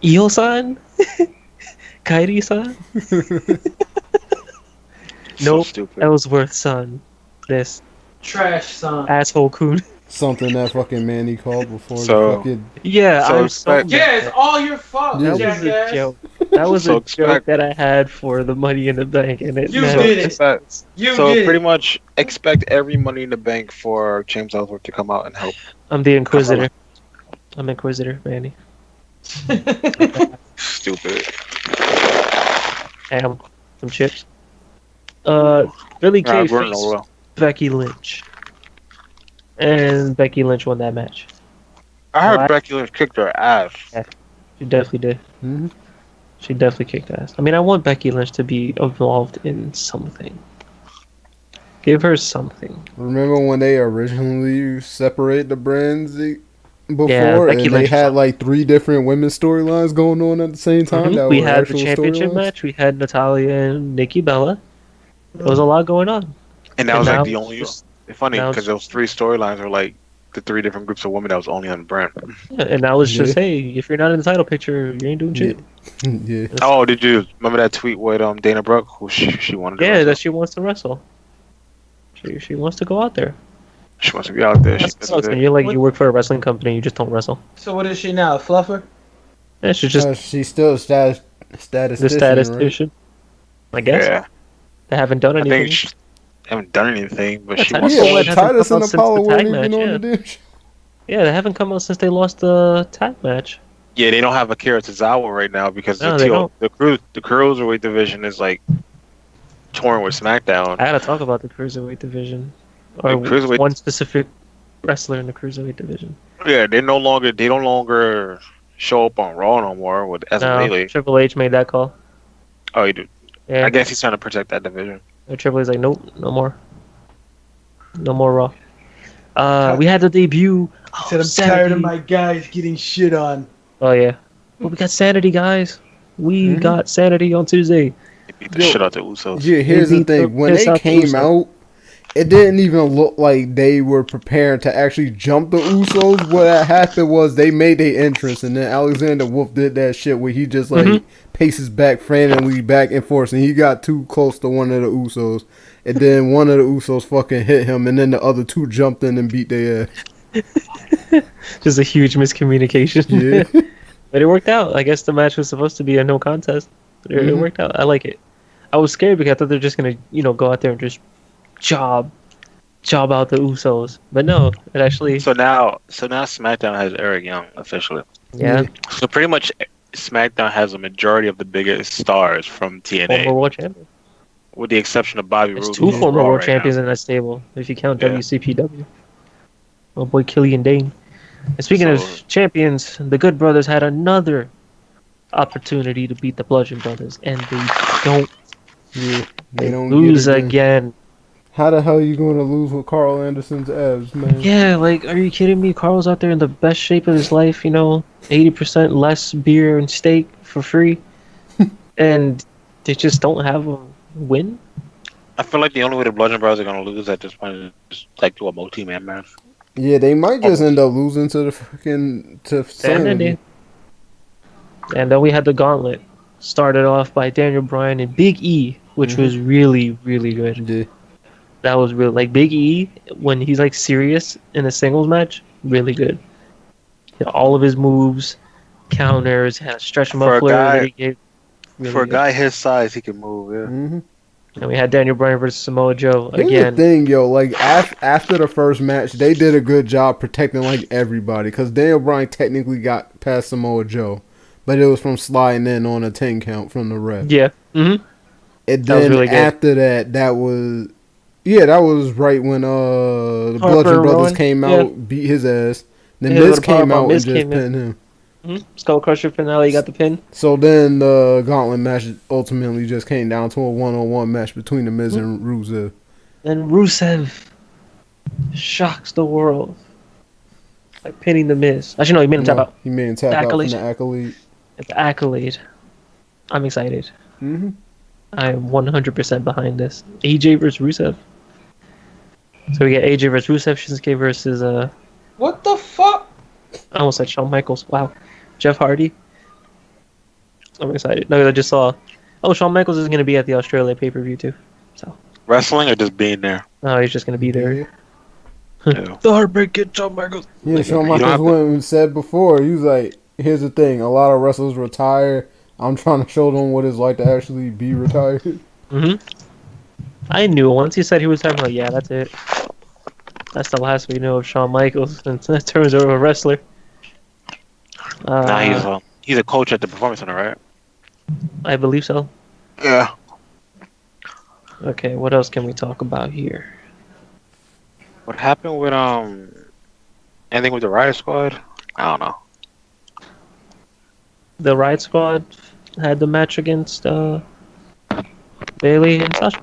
Io-san, Kairi-san, So nope, stupid. Ellsworth-san, this Trash son. asshole coon. Something that fucking Manny called before So- the fucking Yeah, So I'm it's so back- mad. Yeah, it's all your fault, Yeah. That was a jackass. joke. That was So a joke expect- that I had for the Money in the Bank, and it You never- did it. Expect- You so did pretty it. much expect every Money in the Bank for James Ellsworth to come out and help. I'm the Inquisitor. I'm Inquisitor, Manny. Stupid. Ham. Some chips. Billy Kay We're faced well. Becky Lynch. And Becky Lynch won that match. I heard What? Becky Lynch kicked her ass. She definitely did. Mhm. She definitely kicked ass. I mean, I want Becky Lynch to be involved in something. Give her something. Remember when they originally separated the brands before, Yeah, Becky and they Lynch was had on- like 3 different women's storylines going on at the same time? Mhm. That We were had the actual championship storylines? match. We had Natalia and Nikki Bella. There was a lot going on. And that And was now like the it's only. just- It's funny now because it's- those 3 storylines were like the 3 different groups of women that was only on the brand. Yeah, and now it's just, Yeah. hey, if you're not in the title picture, you ain't doing shit. Yeah. Oh, did you remember that tweet with Dana Brooke? Who she wanted to Yeah, wrestle? that she wants to wrestle. She wants to go out there. She wants to be out there. That's She what sucks. does When it. you're like What- you work for a wrestling company, you just don't wrestle. So what is she now? A fluffer? Yeah, she's just She's still a the statistician, statistician. I guess Yeah, they haven't done I anything. think she haven't done anything, but Yeah, she Titus wants Right? Paul Yeah, to. hasn't Titus come and out since Apollo the weren't tag even match, on yeah. the damn show. Yeah, they haven't come out since they lost the tag match. Yeah, they don't have Akira Tozawa right now because No, they don't. the cruiserweight division is like torn with SmackDown. I gotta talk about the cruiserweight division, or The cruiserweight- one specific wrestler in the cruiserweight division. Yeah, they no longer show up on Raw no more with as No, of lately. Triple H made that call. Oh, you do. Yeah, I guess he's trying to protect that division. Triple H's like, nope, no more, no more Raw. We had the debut. He said, I'm Sanity. tired of my guys getting shit on. Oh yeah, well, we got Sanity, guys. We Mhm. got Sanity on Tuesday. They beat the Yo. shit out the Usos. Yeah, here's They the beat the thing. When piss they out the came Usos. out, it didn't even look like they were prepared to actually jump the Usos. What had happened was they made their entrance, and then Alexander Wolf did that shit where he just like Mhm. paces back frantically back and forth, and he got too close to one of the Usos, and then one of the Usos fucking hit him, and then the other 2 jumped in and beat their ass. Just a huge miscommunication. Yeah. But it worked out. I guess the match was supposed to be a no contest. But it Mhm. worked out. I like it. I was scared because I thought they're just gonna, go out there and just job out the Usos. But no, it actually, So now SmackDown has Eric Young officially. yeah, So pretty much SmackDown has a majority of the biggest stars from TNA, former world champion. with the exception of Bobby There's Roode. 2 who's former Raw world right champions now. in that stable, if you count Yeah. WCPW. Oh boy, Killian Dane. And speaking So- of champions, the Good Brothers had another opportunity to beat the Bludgeon Brothers, and they don't. Yeah, they don't lose get it, then. again. How the hell you going to lose with Carl Anderson's abs, man? Yeah, like, are you kidding me? Carl's out there in the best shape of his life, 80% less beer and steak for free. And they just don't have him win? I feel like the only way the Bludgeon Brothers are gonna lose at this point is like do a multi-man match. Yeah, they might just end up losing to the fucking to Sanity. And then we had the gauntlet. Started off by Daniel Bryan and Big E, which was really, really good. Yeah. That was really, like, Big E, when he's, like, serious in a singles match, really good. All of his moves, counters, had a stretch For a muffler that guy, he gave for really a good. guy his size, he can move. Yeah. Hmm. And we had Daniel Bryan versus Samoa Joe Here's the again. thing, yo. Like after the first match, they did a good job protecting like everybody because Daniel Bryan technically got past Samoa Joe, but it was from sliding in on a 10 count from the ref. Yeah. And That was then really good. after that, that was right when the Harper Bludgeon and Brothers Rowan, came yeah. out, beat his ass. Then Hit him Miz with a came powerbomb. out and Miz just came in. pinned him. Skull Crusher finale, got the pin. So then the gauntlet match ultimately just came down to a one-on-one match between the Miz and Rusev. Then Rusev shocks the world by pinning the Miz. Actually, no, he made him tap out. He made him tap out from the accolade. It's the accolade. I'm excited. Mm-hmm. I am 100% behind this. AJ versus Rusev. So we get AJ versus Rusev, Shinsuke versus What the fuck? I almost said Shawn Michaels. Wow. Jeff Hardy. I'm excited. No, I just saw. Oh, Shawn Michaels is going to be at the Australia pay-per-view too. So. Wrestling or just being there? No, he's just going to be there. Yeah. Yeah. The Heartbreak Kid, Shawn Michaels. Yeah, Shawn you don't Michaels have to- went and said before, he was like, here's the thing, a lot of wrestlers retire. I'm trying to show them what it's like to actually be retired. I knew once he said he was having like, yeah, that's it. That's the last we know of Shawn Michaels, and that turns over a wrestler. Nah, he's a coach at the Performance Center, right? I believe so. Yeah. Okay, what else can we talk about here? What happened with anything with the Riot Squad? I don't know. The Riot Squad had the match against Bailey and Sasha.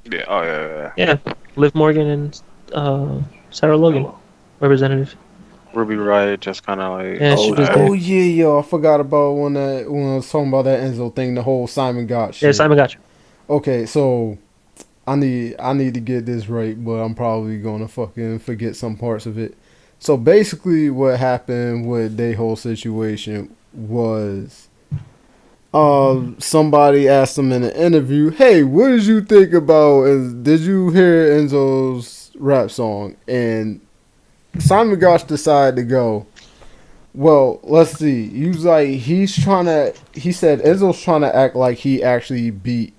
Yeah. Oh yeah. Yeah, Liv Morgan and Sarah Logan, representative. Ruby Riot just kind of like. Yeah, she was there. Oh yeah, yo, I forgot about when I was talking about that Enzo thing, the whole Simon Gotch shit. Yeah, Simon Gotch. Okay, so I need to get this right, but I'm probably gonna fucking forget some parts of it. So basically, what happened with their whole situation was, somebody asked them in an interview, "Hey, what did you think about? Did you hear Enzo's rap song?" And Simon Gotch decided to go, well, let's see. He was like, he said Enzo's trying to act like he actually beat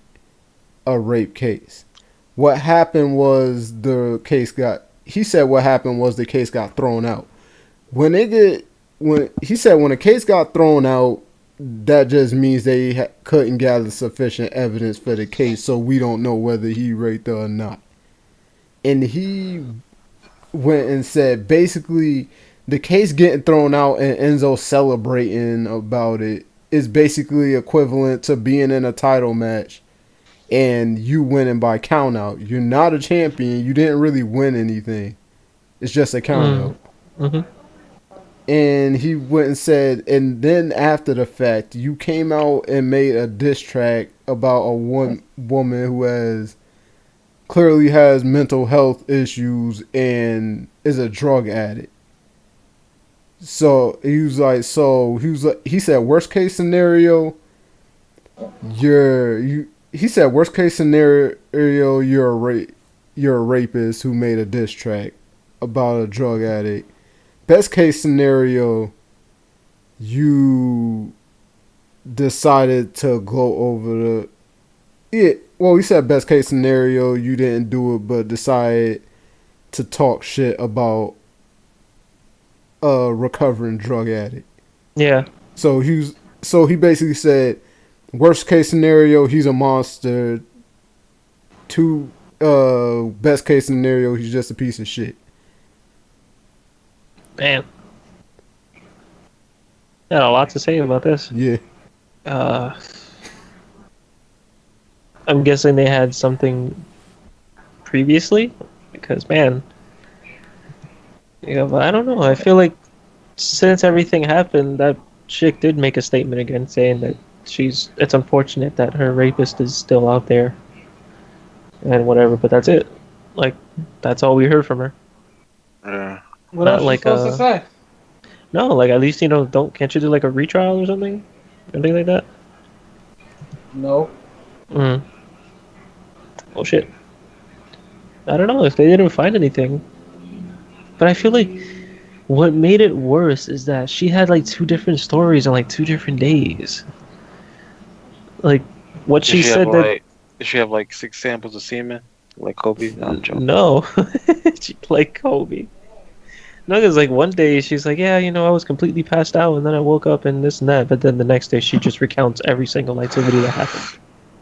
a rape case. What happened was the case got thrown out. When he said when a case got thrown out, that just means they couldn't gather sufficient evidence for the case, so we don't know whether he raped her or not. And he went and said basically the case getting thrown out and Enzo celebrating about it is basically equivalent to being in a title match and you winning by count out. You're not a champion. You didn't really win anything. It's just a count out. Mm-hmm. And he went and said, and then after the fact, you came out and made a diss track about a woman who clearly has mental health issues and is a drug addict. So he said worst case scenario, you're a rapist who made a diss track about a drug addict. Best case scenario, you decided to go over he said best case scenario, you didn't do it, but decided to talk shit about a recovering drug addict. Yeah. So he basically said, worst case scenario, he's a monster. Best case scenario, he's just a piece of shit. Man. Got a lot to say about this. Yeah. I'm guessing they had something previously, because man, but I don't know. I feel like since everything happened, that chick did make a statement again saying that it's unfortunate that her rapist is still out there and whatever, but that's it. Like, that's all we heard from her. Yeah. What else you supposed to say? No, like at least can't you do like a retrial or something? Anything like that? No. Oh shit. I don't know if they didn't find anything. But I feel like what made it worse is that she had like 2 different stories on like 2 different days. Like what Did she she have said that like? Did she have like 6 samples of semen, like Kobe? No, I'm joking. no, she like Kobe. No, because like one day she's like, yeah, I was completely passed out, and then I woke up and this and that. But then the next day she just recounts every single activity that happened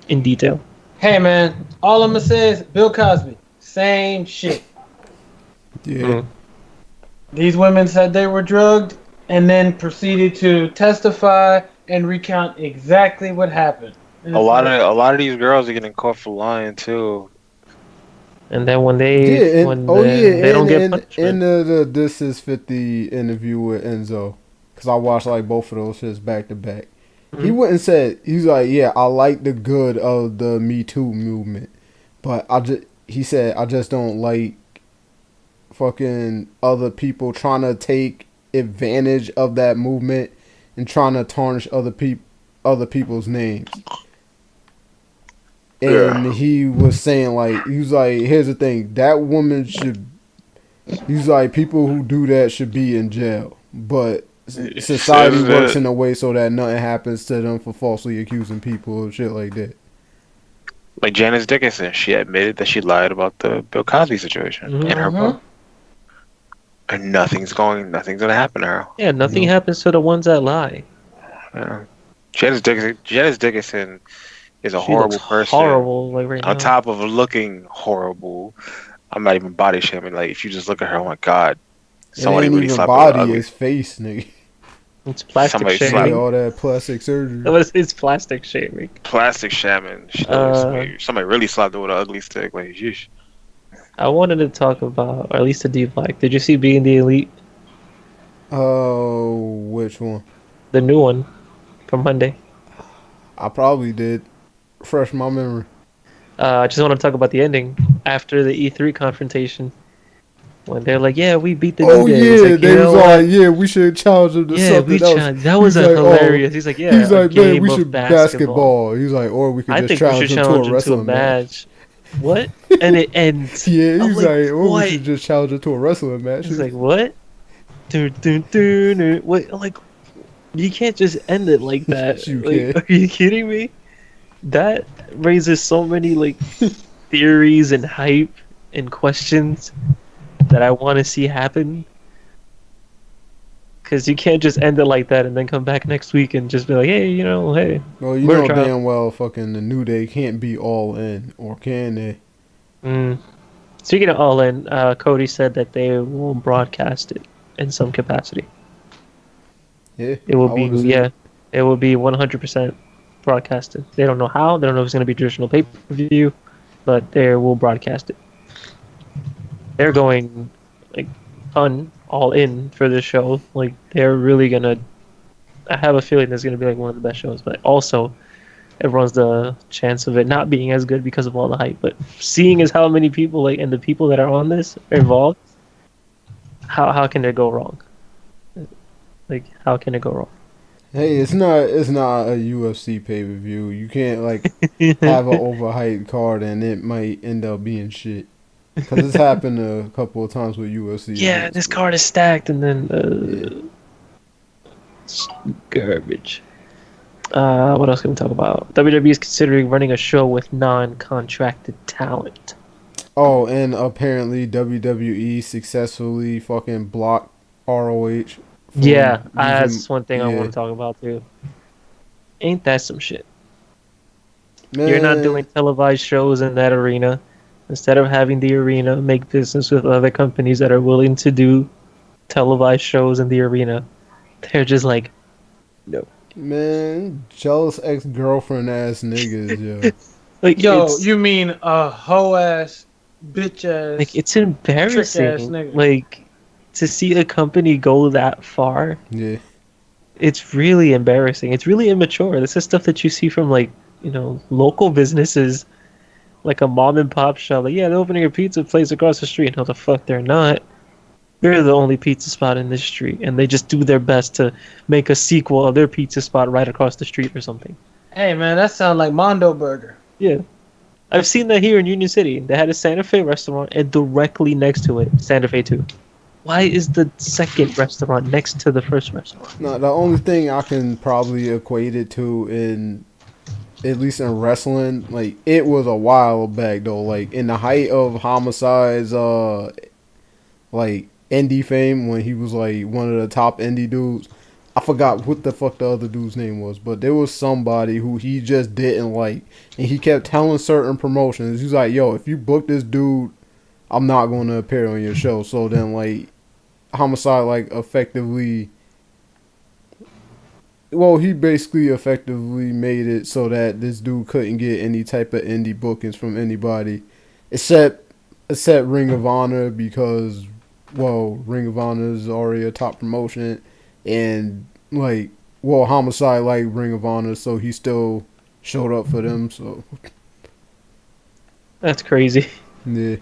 in detail. Hey man, all I'm gonna say is Bill Cosby, same shit. Yeah. Mm. These women said they were drugged and then proceeded to testify and recount exactly what happened. And A it's lot like, of a lot of these girls are getting caught for lying too. And then when Yeah, and they don't get and punishment. the This Is 50 interview with Enzo, because I watched like both of those shits back to back. He Mhm. went and said, he's like, yeah, I like the good of the Me Too movement, but he said, I just don't like fucking other people trying to take advantage of that movement and trying to tarnish other people's names. And Yeah, he was saying like, he was like, here's the thing, that woman should. He's like, people who do that should be in jail, but society says works that in a way so that nothing happens to them for falsely accusing people and shit like that. like Janice Dickinson, she admitted that she lied about the Bill Cosby situation Mhm. in her book, mm-hmm. and nothing's gonna happen to her. Yeah, nothing No, happens to the ones that lie. Yeah. Janice Dickinson is a She looks horrible person. horrible like right On now. top of looking horrible, I'm not even body shaming. Like if you just look at her, oh my god, it somebody ain't really even slapped her with an body, ugly. it's face, nigga. It's plastic Somebody She slapped get shaming. all that plastic surgery. It's plastic shaming. plastic shaman. She looked like Uh, somebody really slapped her with an ugly stick. Like, yeesh. I wanted to talk about, or at least to deep like, did you see Being the Elite, Oh, which one? the new one from Monday? I probably did. Fresh my memory. I just want to talk about the ending after the E3 confrontation when they're like, "Yeah, we beat the New Oh Day." He's yeah, like, "You they was know all what? like, yeah, we should challenge him to Yeah, we something else. challenged. That was He's a like, oh, hilarious." He's like, "Yeah, he's a like, man, game we of should basketball." basketball. He's like, or we could I just think we should challenge him to a challenge him to a wrestling match. match. What? And it ends. Yeah, I'm he's like, like, or we what? should just challenge him to a wrestling match. He's like, what? Dun, dun, dun, dun. What? Like, you can't just end it like that. You Like, can. are you kidding me? That raises so many like theories and hype and questions that I want to see happen. Because you can't just end it like that and then come back next week and just be like, hey, hey, Well, you murder know trial. damn well fucking the New Day can't be all in, or can they? Mm. Speaking of All In, Cody said that they will broadcast it in some capacity. Yeah, It will I be, would've seen yeah, it. it will be 100% broadcasted. They don't know how. They don't know if it's going to be traditional pay-per-view, but they will broadcast it. They're going like all in for this show. Like they're really gonna. I have a feeling it's gonna be like one of the best shows, but also everyone's the chance of it not being as good because of all the hype. But seeing as how many people like and the people that are on this are involved, how can it go wrong? Like how can it go wrong? Hey, it's not a UFC pay per view. You can't like have an overhyped card and it might end up being shit. Cause it's happened a couple of times with UFC. Yeah, events, this but- card is stacked, and then Yeah. it's garbage. What else can we talk about? WWE is considering running a show with non-contracted talent. Oh, and apparently WWE successfully fucking blocked ROH. from Yeah, using- that's one thing I yeah. want to talk about too. Ain't that some shit? Man, You're not doing televised shows in that arena. Instead of having the arena make business with other companies that are willing to do televised shows in the arena, they're just like, no. Man, jealous ex girlfriend ass niggas, yo. Like, Yo, it's, you mean a hoe ass, bitch ass? like it's trick-ass embarrassing. nigga. Like to see a company go that far, Yeah. it's really embarrassing. It's really immature. This is stuff that you see from like local businesses, like a mom and pop shop. Like, yeah, they're opening a pizza place across the street. No, the fuck they're not. They're the only pizza spot in this street, and they just do their best to make a sequel of their pizza spot right across the street or something. Hey man, that sounds like Mondo Burger. Yeah. I've seen that here in Union City. They had a Santa Fe restaurant, and directly next to it, Santa Fe 2. Why is the second restaurant next to the first restaurant? No, the only thing I can probably equate it to in at least in wrestling, like it was a while back though, like in the height of Homicide's like indie fame when he was like one of the top indie dudes. I forgot what the fuck the other dude's name was, but there was somebody who he just didn't like, and he kept telling certain promotions, he's like, "Yo, if you book this dude, I'm not going to appear on your show." So then, like, Homicide, like, effectively, well, he basically effectively made it so that this dude couldn't get any type of indie bookings from anybody, except Ring of Honor because, well, Ring of Honor is already a top promotion, and like, well, Homicide like Ring of Honor, so he still showed up for them. So That's crazy. yeah,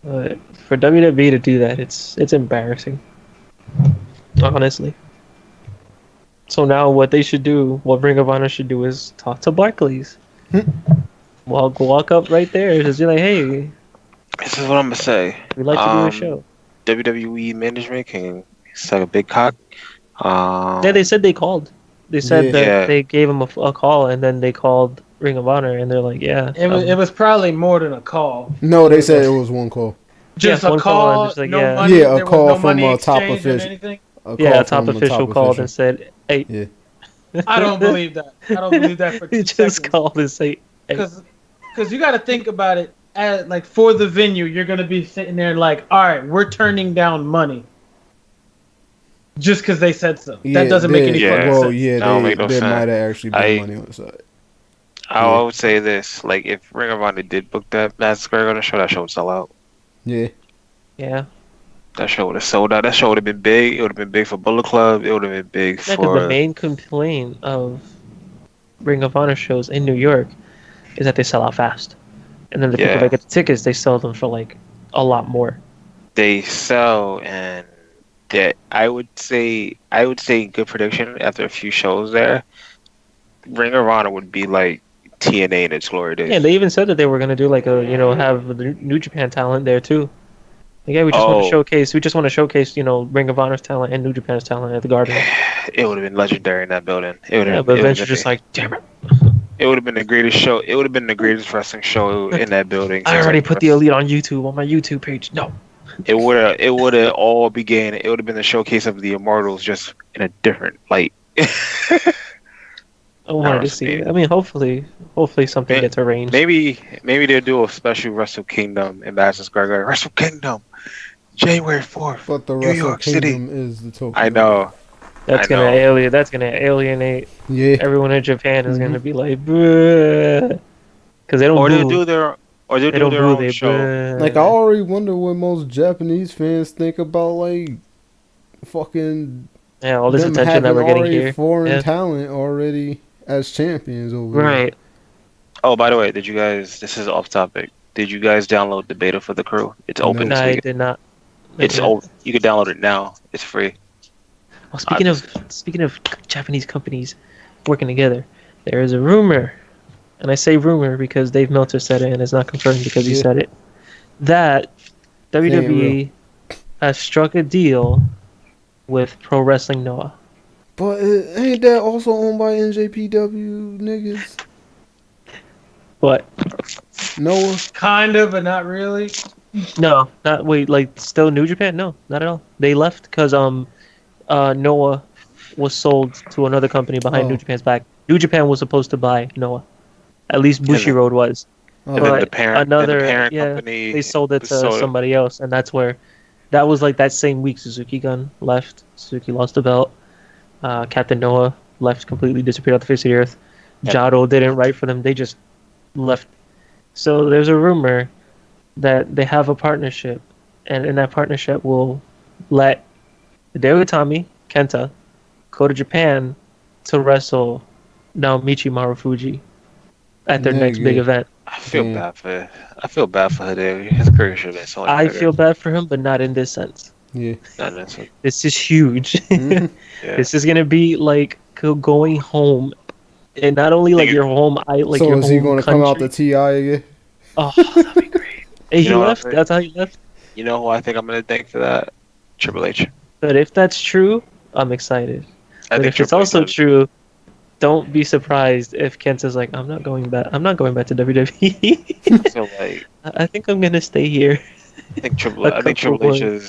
For WWE to do that, it's embarrassing. Honestly. So now what they should do, what Ring of Honor should do, is talk to Barclays. Walk up right there, just be like, "Hey, This is what I'm gonna say. we'd like to do a show." WWE management can suck a big cock. Yeah, they said they called. They said that Yeah. they gave him a call, and then they called Ring of Honor, and they're like, "Yeah." It was probably more than a call. no, they said it was one call. Just Yeah, a one call call, and just like, no yeah. money. Yeah, a there was call no from money a top exchange or official. anything. Yeah, a Call top from official called and said, "Hey." Yeah. I don't believe that. I don't believe that for 2 He just seconds. called and say, "Hey." Because you got to think about it. Like for the venue, you're gonna be sitting there like, all right, we're turning down money. Just because they said so. That doesn't make any fucking well, sense. yeah, That don't make no there sense. might have actually been money on the side. I would say this: like, if Ring of Honor did book that Madison Square Garden show, that show would sell out. Yeah. Yeah. That show would have sold out. That show would have been big. It would have been big for Bullet Club. It would have been big Yeah, 'cause for. the main complaint of Ring of Honor shows in New York is that they sell out fast, and then the people Yeah. that get the tickets, they sell them for like a lot more. They sell, and that I would say good prediction after a few shows there. Ring of Honor would be like TNA in its glory days. Yeah, they even said that they were gonna do like have the New Japan talent there too. Like, yeah, we just want to showcase. We just want to showcase, Ring of Honor's talent and New Japan's talent at the Garden. It would have been legendary in that building. It would Yeah, have. but eventually, just like, damn it. It would have been the greatest show. It would have been the greatest wrestling show in that building. I already put the Elite on YouTube on my YouTube page. No. It would have. It would have all began. It would have been the showcase of the Immortals, just in a different light. I wanted to see it. I mean, hopefully something gets arranged. Maybe they'll do a special Wrestle Kingdom in Madison Square Garden. Wrestle Kingdom, January 4th. But the New Wrestle York Kingdom City. is the Tokyo. I know. That's gonna alienate. Yeah. Everyone in Japan is gonna be like, bruh, because they don't. Or boo. they'll do their. Or they'll They do don't their boo. own They show. bruh. Like, I already wonder what most Japanese fans think about, like, fucking Yeah, all this them attention having that we're getting already here. foreign Yeah. talent already as champions over there. Right. Oh, by the way, did you guys? This is off topic. Did you guys download the beta for the crew? It's open No. this I week. did not. It's open. You can download it now. It's free. Well, speaking of Japanese companies working together, there is a rumor, and I say rumor because Dave Meltzer said it, and it's not confirmed because he Yeah. said it, that ain't WWE has struck a deal with Pro Wrestling Noah. But ain't that also owned by NJPW niggas? But Noah? Kind of, but not really. no, not wait, like still New Japan? No, not at all. They left because Noah was sold to another company behind Oh. New Japan's back. New Japan was supposed to buy Noah. At least Bushiroad was. Oh. And then But the parent, company. They sold it to sold it. somebody else, and that's where that was like that same week Suzuki Gun left. Suzuki lost the belt. Captain Noah left, completely disappeared off the face of the earth. Yep. Jado didn't write for them. They just left. So there's a rumor that they have a partnership, and in that partnership will let Hideo Itami, Kenta, go to Japan to wrestle Naomichi Marufuji at their next big Nigga. event. I feel Damn. bad for. I feel bad for Hideo. His career should have been so much I better. feel bad for him, but not in this sense. Yeah. Not in this one. This is huge. Mhm. Yeah. This is gonna be like going home, and not only like Nigga. your home, like So your is he home going to come out the country. TI again? Oh, that'd be great. Hey, You he know what left. I'm That's how he left. You know who I think I'm gonna thank for that? Triple H. But if that's true, I'm excited. I But think if it's Triple H. also true, don't be surprised if Kenta's like, I'm not going back. I'm not going back to WWE. I feel like I think I'm gonna stay here a I think couple more.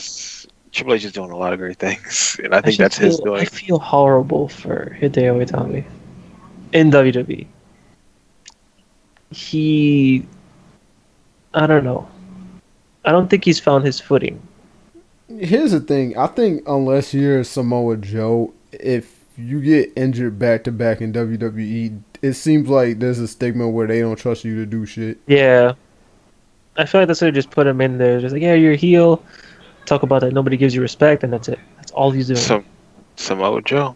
Triple H is doing a lot of great things, and I I think just that's his feel I doing. feel horrible for Hideo Itami in WWE. He, I don't know. I don't think he's found his footing. Here's the thing. I think unless you're Samoa Joe, if you get injured back to back in WWE, it seems like there's a stigma where they don't trust you to do shit. Yeah, I feel like that's why they just put him in there. Just like, yeah, you're a heel. Talk about that. Nobody gives you respect, and that's it. That's all he's doing. Samoa Joe.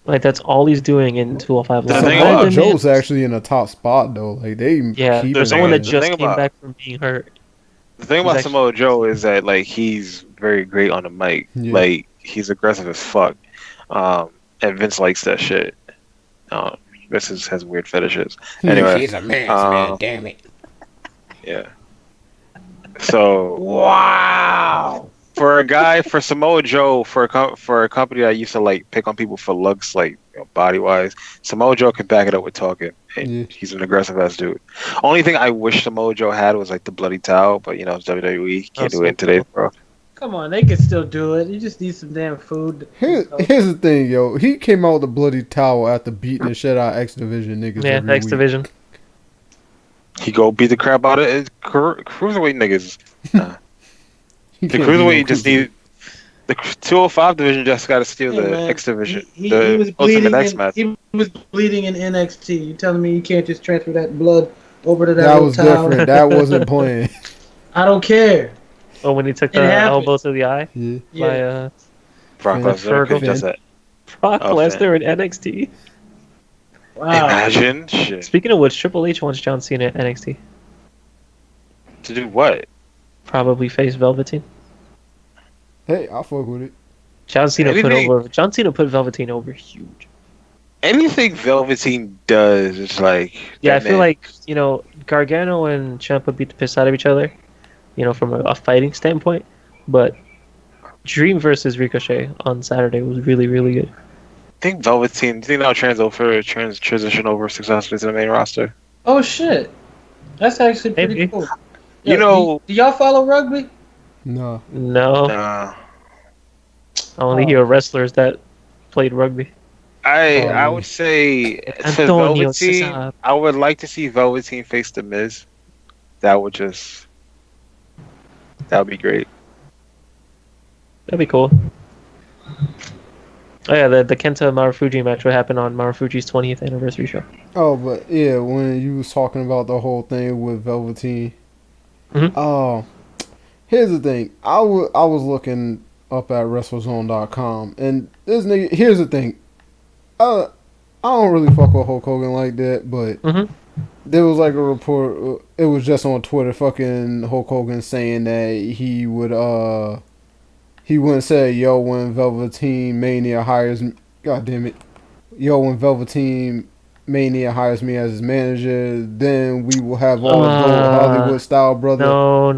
Like that's all he's doing in 205 The Live. thing Let Samoa about him in. Joe's actually in a top spot though. Like they Yeah, keep the him someone that there. just thing came about back from being hurt. the thing He's about actually Samoa Joe is that like he's very great on the mic. Yeah. Like he's aggressive as fuck. And Vince likes that shit. Vince has weird fetishes. Anyway, He's a man, um, damn it. yeah. So Wow. for Samoa Joe, for a company that used to like pick on people for looks, like body wise, Samoa Joe can back it up with talking, and Yeah. he's an aggressive ass dude. Only thing I wish Samoa Joe had was like the bloody towel, but it's WWE, can't do it in today's world. Come on, they can still do it. You just need some damn food. Here's the thing, yo. He came out with a bloody towel after beating the shit out of X Division niggas Yeah, every X week. Division. He go beat the crap out of cruiserweight niggas. He The can't beat no cruiserweight just cruiserweight. need the 205 division just got to steal Hey, the man, X division, He the was Ultimate bleeding. X match. He was bleeding in NXT. You telling me you can't just transfer that blood over to that That little was towel? different. That wasn't playing. I don't care. Oh, when he took It the happened. elbow to the eye Yeah. by Yeah. Brock Finn. Lesnar could just that. Brock Oh, Lesnar in NXT. Wow. Imagine shit Speaking of which, Triple H wants John Cena at NXT. to do what? Probably face Velveteen. Hey, I'll fuck with it. John Cena Anything- John Cena put Velveteen over huge. Anything Velveteen does is like Yeah, I that feel man- like, Gargano and Ciampa beat the piss out of each other, from a fighting standpoint. But Dream versus Ricochet on Saturday was really, really good. I think Velveteen. Do you think that'll transition over successfully to the main roster? Oh shit. That's actually pretty Maybe. cool. You know- do y'all follow rugby? No. No, Nah. I only hear wrestlers that played rugby. I would say for Antonio Velveteen, Cesar. I would like to see Velveteen face the Miz. That would be great. That'd be cool. Oh yeah, the Kenta Marufuji match would happen on Marufuji's 20th anniversary show. Oh, but yeah, when you was talking about the whole thing with Velveteen. Mhm. Oh, here's the thing. I was looking up at WrestleZone.com, and this nigga. Here's the thing. I don't really fuck with Hulk Hogan like that, but Mhm. there was like a report. It was just on Twitter. Fucking Hulk Hogan saying that he wouldn't say, yo, when Velveteen Mania hires me. God damn it. Yo, when Velveteen Mania hires me as his manager, then we will have all the gold Hollywood style, brother. No.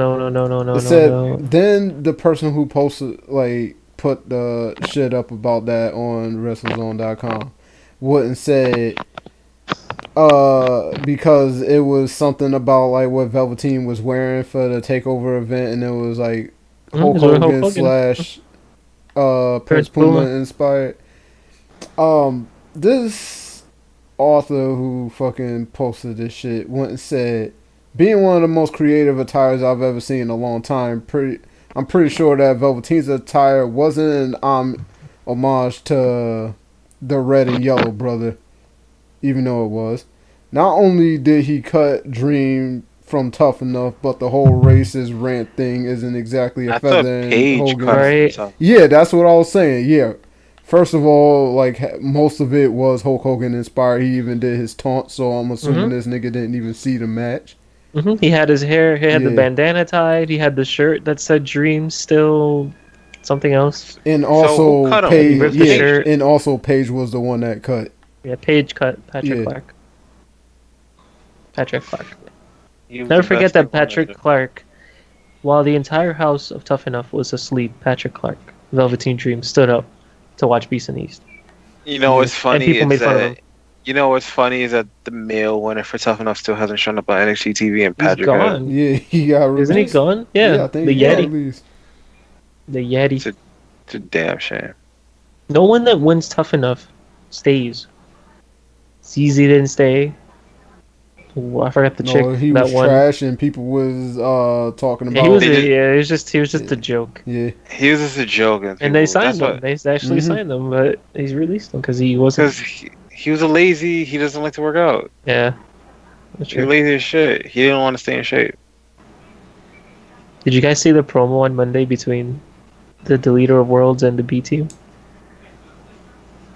It said, then the person who posted, put the shit up about that on WrestleZone.com wouldn't say, because it was something about, what Velveteen was wearing for the TakeOver event, and it was, Hulk it's Hulk Hogan Hogan. / Prince Puma inspired. This author who fucking posted this shit went and said, being one of the most creative attires I've ever seen in a long time, I'm pretty sure that Velveteen's attire wasn't an homage to the red and yellow brother, even though it was. Not only did he cut Dream from Tough Enough, but the whole racist rant thing isn't exactly a I thought feather in Paige Hogan's. cut Right. himself. Yeah, that's what I was saying. Yeah. First of all, most of it was Hulk Hogan inspired. He even did his taunt, so I'm assuming this nigga didn't even see the match. He had his hair. He had the Yeah. bandana tied. He had the shirt that said "Dream Still," something else. And who also cut him? Paige, He ripped the yeah, shirt. and also Paige was the one that cut. Yeah, Paige cut Patrick Yeah. Clark. Patrick Clark. He was Never the forget best that thing Patrick on it. Clark while the entire house of Tough Enough was asleep, Patrick Clark, Velveteen Dream, stood up to watch Beast in the East. You know what's funny? people It's made fun of him. that you know what's funny is that the male winner for Tough Enough still hasn't shown up on NXT TV, and He's Patrick has. gone. Yeah, he got released. Isn't he gone? Yeah, I think the he got Yeti. released. The Yeti. It's a damn shame. No one that wins Tough Enough stays. CZ didn't stay. Ooh, I forgot the chick No, he that was won. trash, and people was talking Yeah, about. he was. They He was just a joke. Yeah, He was just a joke, And they signed him. They actually signed him, but he's released him because he wasn't. because he was a lazy. He doesn't like to work out. Yeah, that's He's true. lazy as shit. He didn't want to stay in shape. Did you guys see the promo on Monday between the Deleter of Worlds and the B team?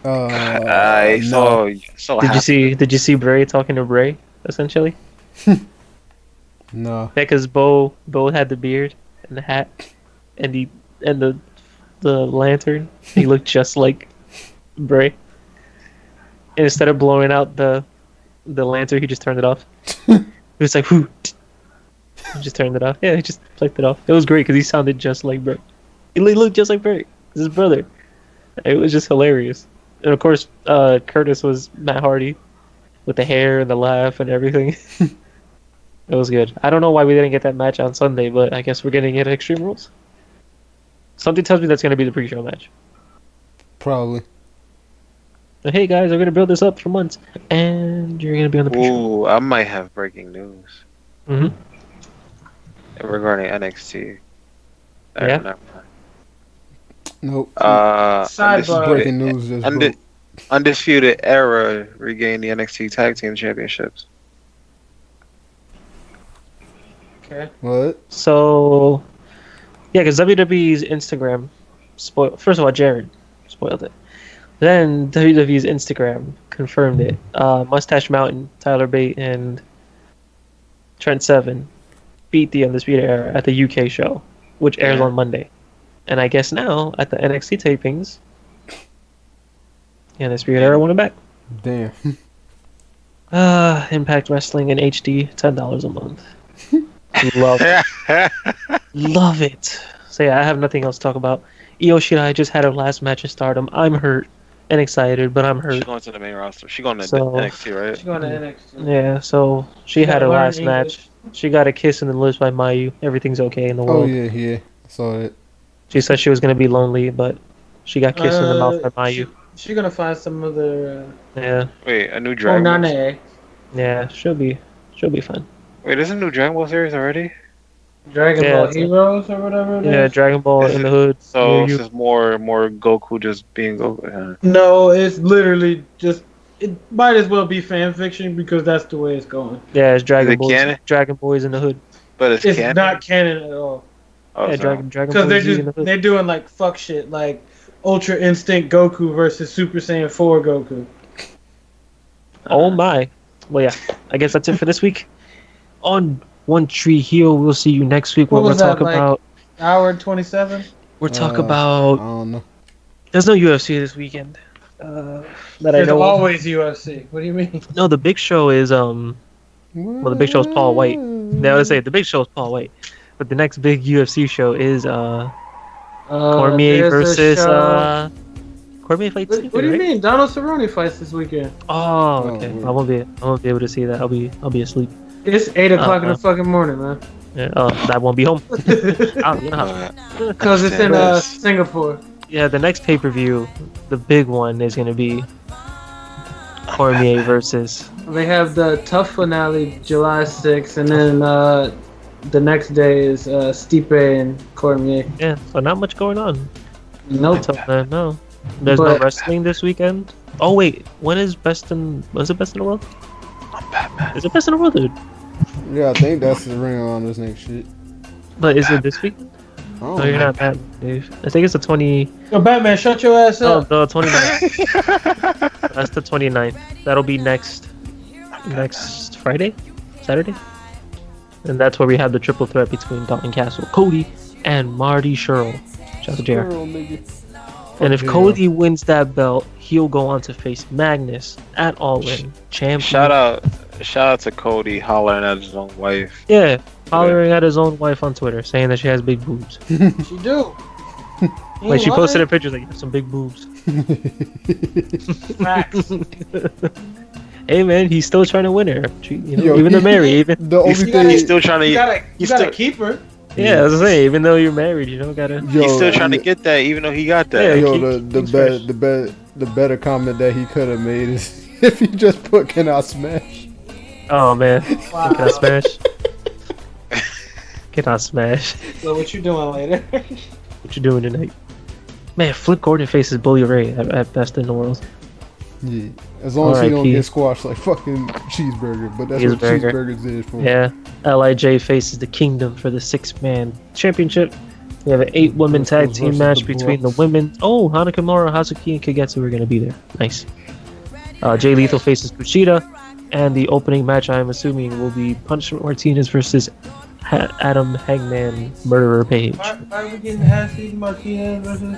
I no. saw. Did you see Bray talking to Bray essentially? No. Yeah, because Bo had the beard and the hat, and the lantern. He looked just like Bray. And instead of blowing out the lantern, he just turned it off. It was like, whoo. He just turned it off. Yeah, he just flicked it off. It was great because he sounded just like Bray. He looked just like Bray. His brother. It was just hilarious. And of course, Curtis was Matt Hardy with the hair and the laugh and everything. It was good. I don't know why we didn't get that match on Sunday, but I guess we're getting it at Extreme Rules. Something tells me that's going to be the pre-show match. Probably. But hey guys, we're going to build this up for months, and you're going to be on the pre-show. Ooh, I might have breaking news Mm-hmm. regarding NXT. Yeah? Never mind. Nope. Sidebar. Breaking news just broke. Undisputed Era regained the NXT Tag Team Championships. Okay. What? So, yeah, because WWE's Instagram spoiled. First of all, Jared spoiled it. Then WWE's Instagram confirmed it. Mustache Mountain, Tyler Bate, and Trent Seven beat the Undisputed Era at the UK show, which airs Yeah. on Monday. And I guess now at the NXT tapings, the Undisputed Era won it back. Damn. Impact Wrestling in HD, $10 a month. Love it. Love it. So yeah, I have nothing else to talk about. Io Shirai just had her last match in Stardom. I'm hurt and excited, but I'm She's hurt. going to the main roster. She's going to So- NXT, right? She's going to NXT. Yeah, so she had gotta her learn last English. match. She got a kiss in the lips by Mayu. Everything's okay in the Oh world. yeah. Saw it. She said she was gonna be lonely, but she got kissed in the mouth by Mayu. She's gonna find some other. Yeah, Wait, a new Dragon Ball. Nane. yeah, she'll be fine. Wait, there's a new Dragon Ball series already? Dragon Yeah, Ball it's a- Heroes or whatever it is. Yeah, Dragon Ball Is in it- the hood. So near this you. is more Goku just being Goku. No, it's literally just. It might as well be fan fiction because that's the way it's going. Yeah, it's Dragon it Boys. canon? Dragon Boys in the hood. But it's It's canon. not canon at all. Oh, Yeah, so- Dragon Because Boys in the hood. they're doing like fuck shit, like Ultra Instinct Goku versus Super Saiyan 4 Goku. Oh my. Well, yeah. I guess that's it for this week. On One Tree Hill, we'll see you next week. What Where we'll was that, talk like- about. Hour 27. We'll talk I about. don't know. There's no UFC this weekend. That I There's know. of. always UFC. What do you mean? No, the Big Show is Well, the Big Show is Paul White. Now let's say the Big Show is Paul White, but the next big UFC show is Cormier there's a versus show- Cormier fights. What do you mean? Donald Cerrone fights this weekend. Oh, okay. Oh, I won't be able to see that. I'll be asleep. It's 8 o'clock in the Uh-uh. fucking morning, man. Yeah, I won't be home. I don't know. Because it's in Yes. Singapore. Yeah, the next pay per view, the big one, is gonna be Cormier versus. They have the tough finale July 6th, and then the next day is Stipe and Cormier. Yeah, so not much going on. Nope. No, there's no But- wrestling this weekend. Oh wait, when is Best in? Was it Best in the World? Is it Best in the World, dude? Yeah, I think that's the ring on this next shit. But is it this week? Oh, No, you're not Batman, Dave. I think it's the 20. Yo, Batman, shut your ass Oh, up. the 29th. That's the 29th. That'll be next Friday, Saturday, and that's where we have the triple threat between Dalton Castle, Cody, and Marty Sherrill. Shout out to JR. Girl, nigga. And if Fuck Cody wins that belt, he'll go on to face Magnus at All In champion. Shout out Shout out to Cody hollering at his own wife. Yeah, hollering at his own wife on Twitter, saying that she has big boobs. She do. Like she posted a picture like, you have some big boobs. Facts. Hey man, he's still trying to win her. You know, Yo, even though married, even The only thing, He's still trying to. You gotta keep her. yeah, as I say, even though you're married, you don't gotta. yo, He's still trying to get that, even though he got that. Yeah, yo, keep fresh. the better comment that he could have made is if he just put "Can I smash?" Oh man, Wow. can I smash? Can I smash? So what you doing later? What you doing tonight? Man, Flip Gordon faces Bully Ray at best in the world. Yeah, as long as he don't R.I.P. get squashed like fucking cheeseburger, but that's what Cheeseburger. cheeseburgers is for. Yeah, Lij faces the Kingdom for the 6-man championship. We have an 8-woman tag team Versus match the between the Bucks. women. Oh, Hana Kimura, Hazuki, and Kagetsu are going to be there. Nice. Jay Lethal faces Kushida, and the opening match, I'm assuming, will be Punishment Martinez versus Adam Hangman Murderer Page. Why are we getting Ashley Martinez versus?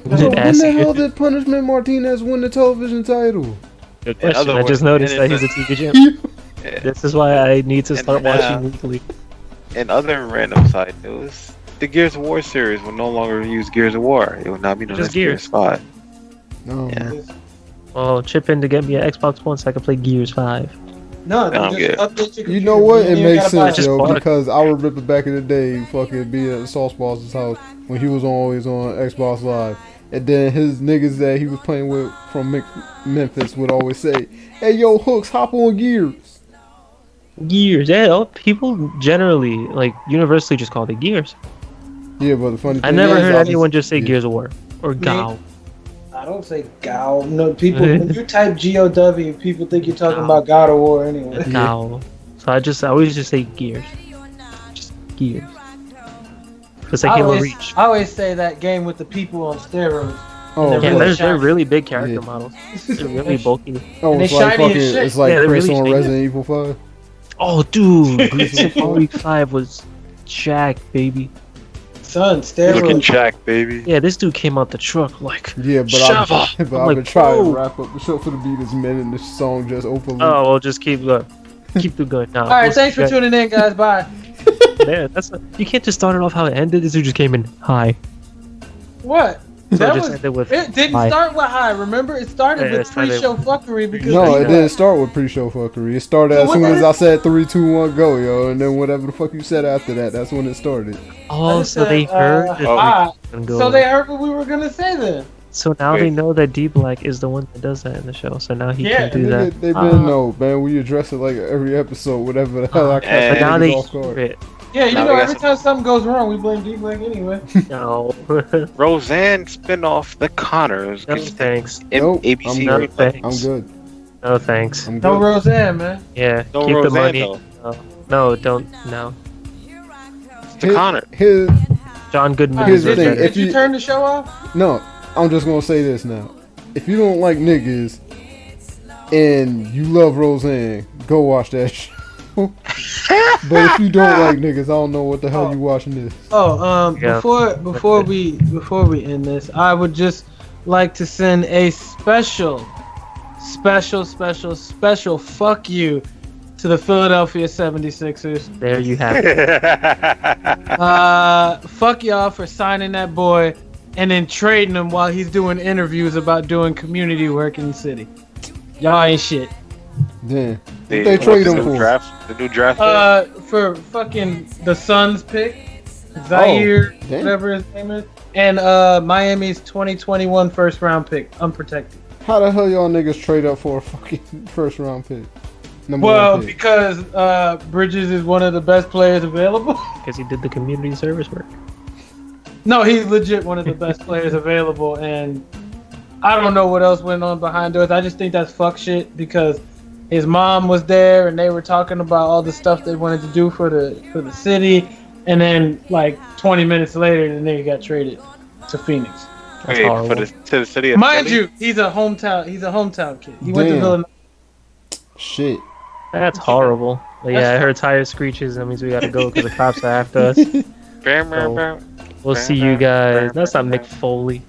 Was Yo, it when Acid? the hell did Punishment Martinez win the television title? Good In question. other I just words, noticed and that it's he's a TV champ. This is why I need to start And, watching weekly. And other random side news, the Gears of War series will no longer use Gears of War. It will now be known Just as Gears Gears. 5. No, Yeah. man. Oh, chip in to get me an Xbox One so I can play Gears 5. No, I don't just get it. update your You know computer. what? You It ain't makes gotta buy sense, Just yo, bought it. because I remember back in the day, fucking being at Sauce Boss's house when he was always on Xbox Live. And then his niggas that he was playing with from Memphis would always say, "Hey, yo, Hooks, hop on Gears." Gears, yeah. People generally, like, universally just call it Gears. Yeah, but the funny thing I never is, heard I was- anyone just say yeah. Gears of War or GAO. I don't say GAO. No, people. When you type GOW, people think you're talking about God of War anyway. GAO. So I always just say Gears. Just Gears. It's like Halo Reach. I always say that game with the people on steroids. Oh, They're Yeah, really really? they're really big character Yeah. models. They're really bulky. Oh, and it's they like shiny as fucking, shit. it's like Yeah, they're Chris really on shiny. Resident Evil 5. Oh, dude, Safari 5 was Jack, baby. Son, Looking steroids. Jack, baby. Yeah, this dude came out the truck like. Yeah, but Shava. I've I'm been like, trying whoa. to wrap up the show for the beat this minute, and this song just openly. Oh, well, just keep going. Keep it going. Nah, All right, we'll thanks see for tuning in, guys. Bye. Yeah, you can't just start it off how it ended. This dude just came in high. What? So That it just was. ended with It didn't high. start with high. Remember, it started Yeah, it with started- pre-show fuckery because No, they- it didn't start with pre-show fuckery. It started So as what soon did as it- I said 3, 2, 1, go, yo, and then whatever the fuck you said after that, that's when it started. Oh, just so they said, heard that hi. we can go. So they heard what we were gonna say then. So now they Wait. know that D Black is the one that does that in the show. So now he Yeah, can do that. They been no, man. We address it like every episode, whatever the hell I But catch now niggas they off hear guard. it. Yeah, you Now know, we got every time something goes wrong, we blame D-Black anyway. No. Roseanne spinoff The Connors. No thanks. Nope, ABC. I'm No good. thanks. I'm good. No thanks. I'm No good. Roseanne, man. Yeah, No keep the Roseanne, money. though. No, don't. No. The Connor. Here's John Goodman All right, Here's is the did, thing, better. if did you you- turn the show off? no. I'm just gonna say this now. If you don't like niggas and you love Roseanne, go watch that show. But if you don't like niggas, I don't know what the hell you watching this. Oh, Yeah. before we end this, I would just like to send a special fuck you to the Philadelphia 76ers. There you have it. Fuck y'all for signing that boy and then trading him while he's doing interviews about doing community work in the city. Y'all ain't shit. Damn. The- What they trade the him new for? Draft, the new draft. For fucking the Suns pick, Zaire, Oh, damn. whatever his name is, and Miami's 2021 first round pick, unprotected. How the hell y'all niggas trade up for a fucking first round pick? Number Well, one pick. because Bridges is one of the best players available. Because he did the community service work. No, he's legit one of the best players available, and I don't know what else went on behind doors. I just think that's fuck shit because his mom was there and they were talking about all the stuff they wanted to do for the city, and then like 20 minutes later, the nigga got traded to Phoenix. That's Wait, horrible. to the city of Mind Philly? you, he's a hometown kid. He went to Damn. Villanova. Shit. That's horrible. But yeah, I heard tire screeches. That means we gotta go because the cops are after us. We'll see you guys. That's not Mick Foley.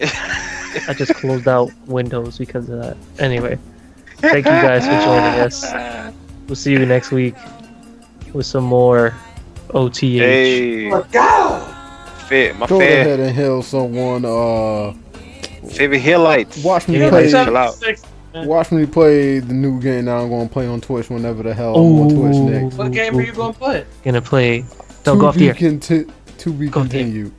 I just closed out Windows because of that. Anyway, Thank you guys for joining us. We'll see you next week with some more OTH. Hey, Oh my God. my Go fan. ahead and hail someone. Favorite highlights. Watch me Yeah, play. Chill out. Watch me play the new game that I'm going to play on Twitch whenever the hell I'm on Twitch next. What game are you gonna play? Gonna play. Don't go off the air. To be Go off the air. continued.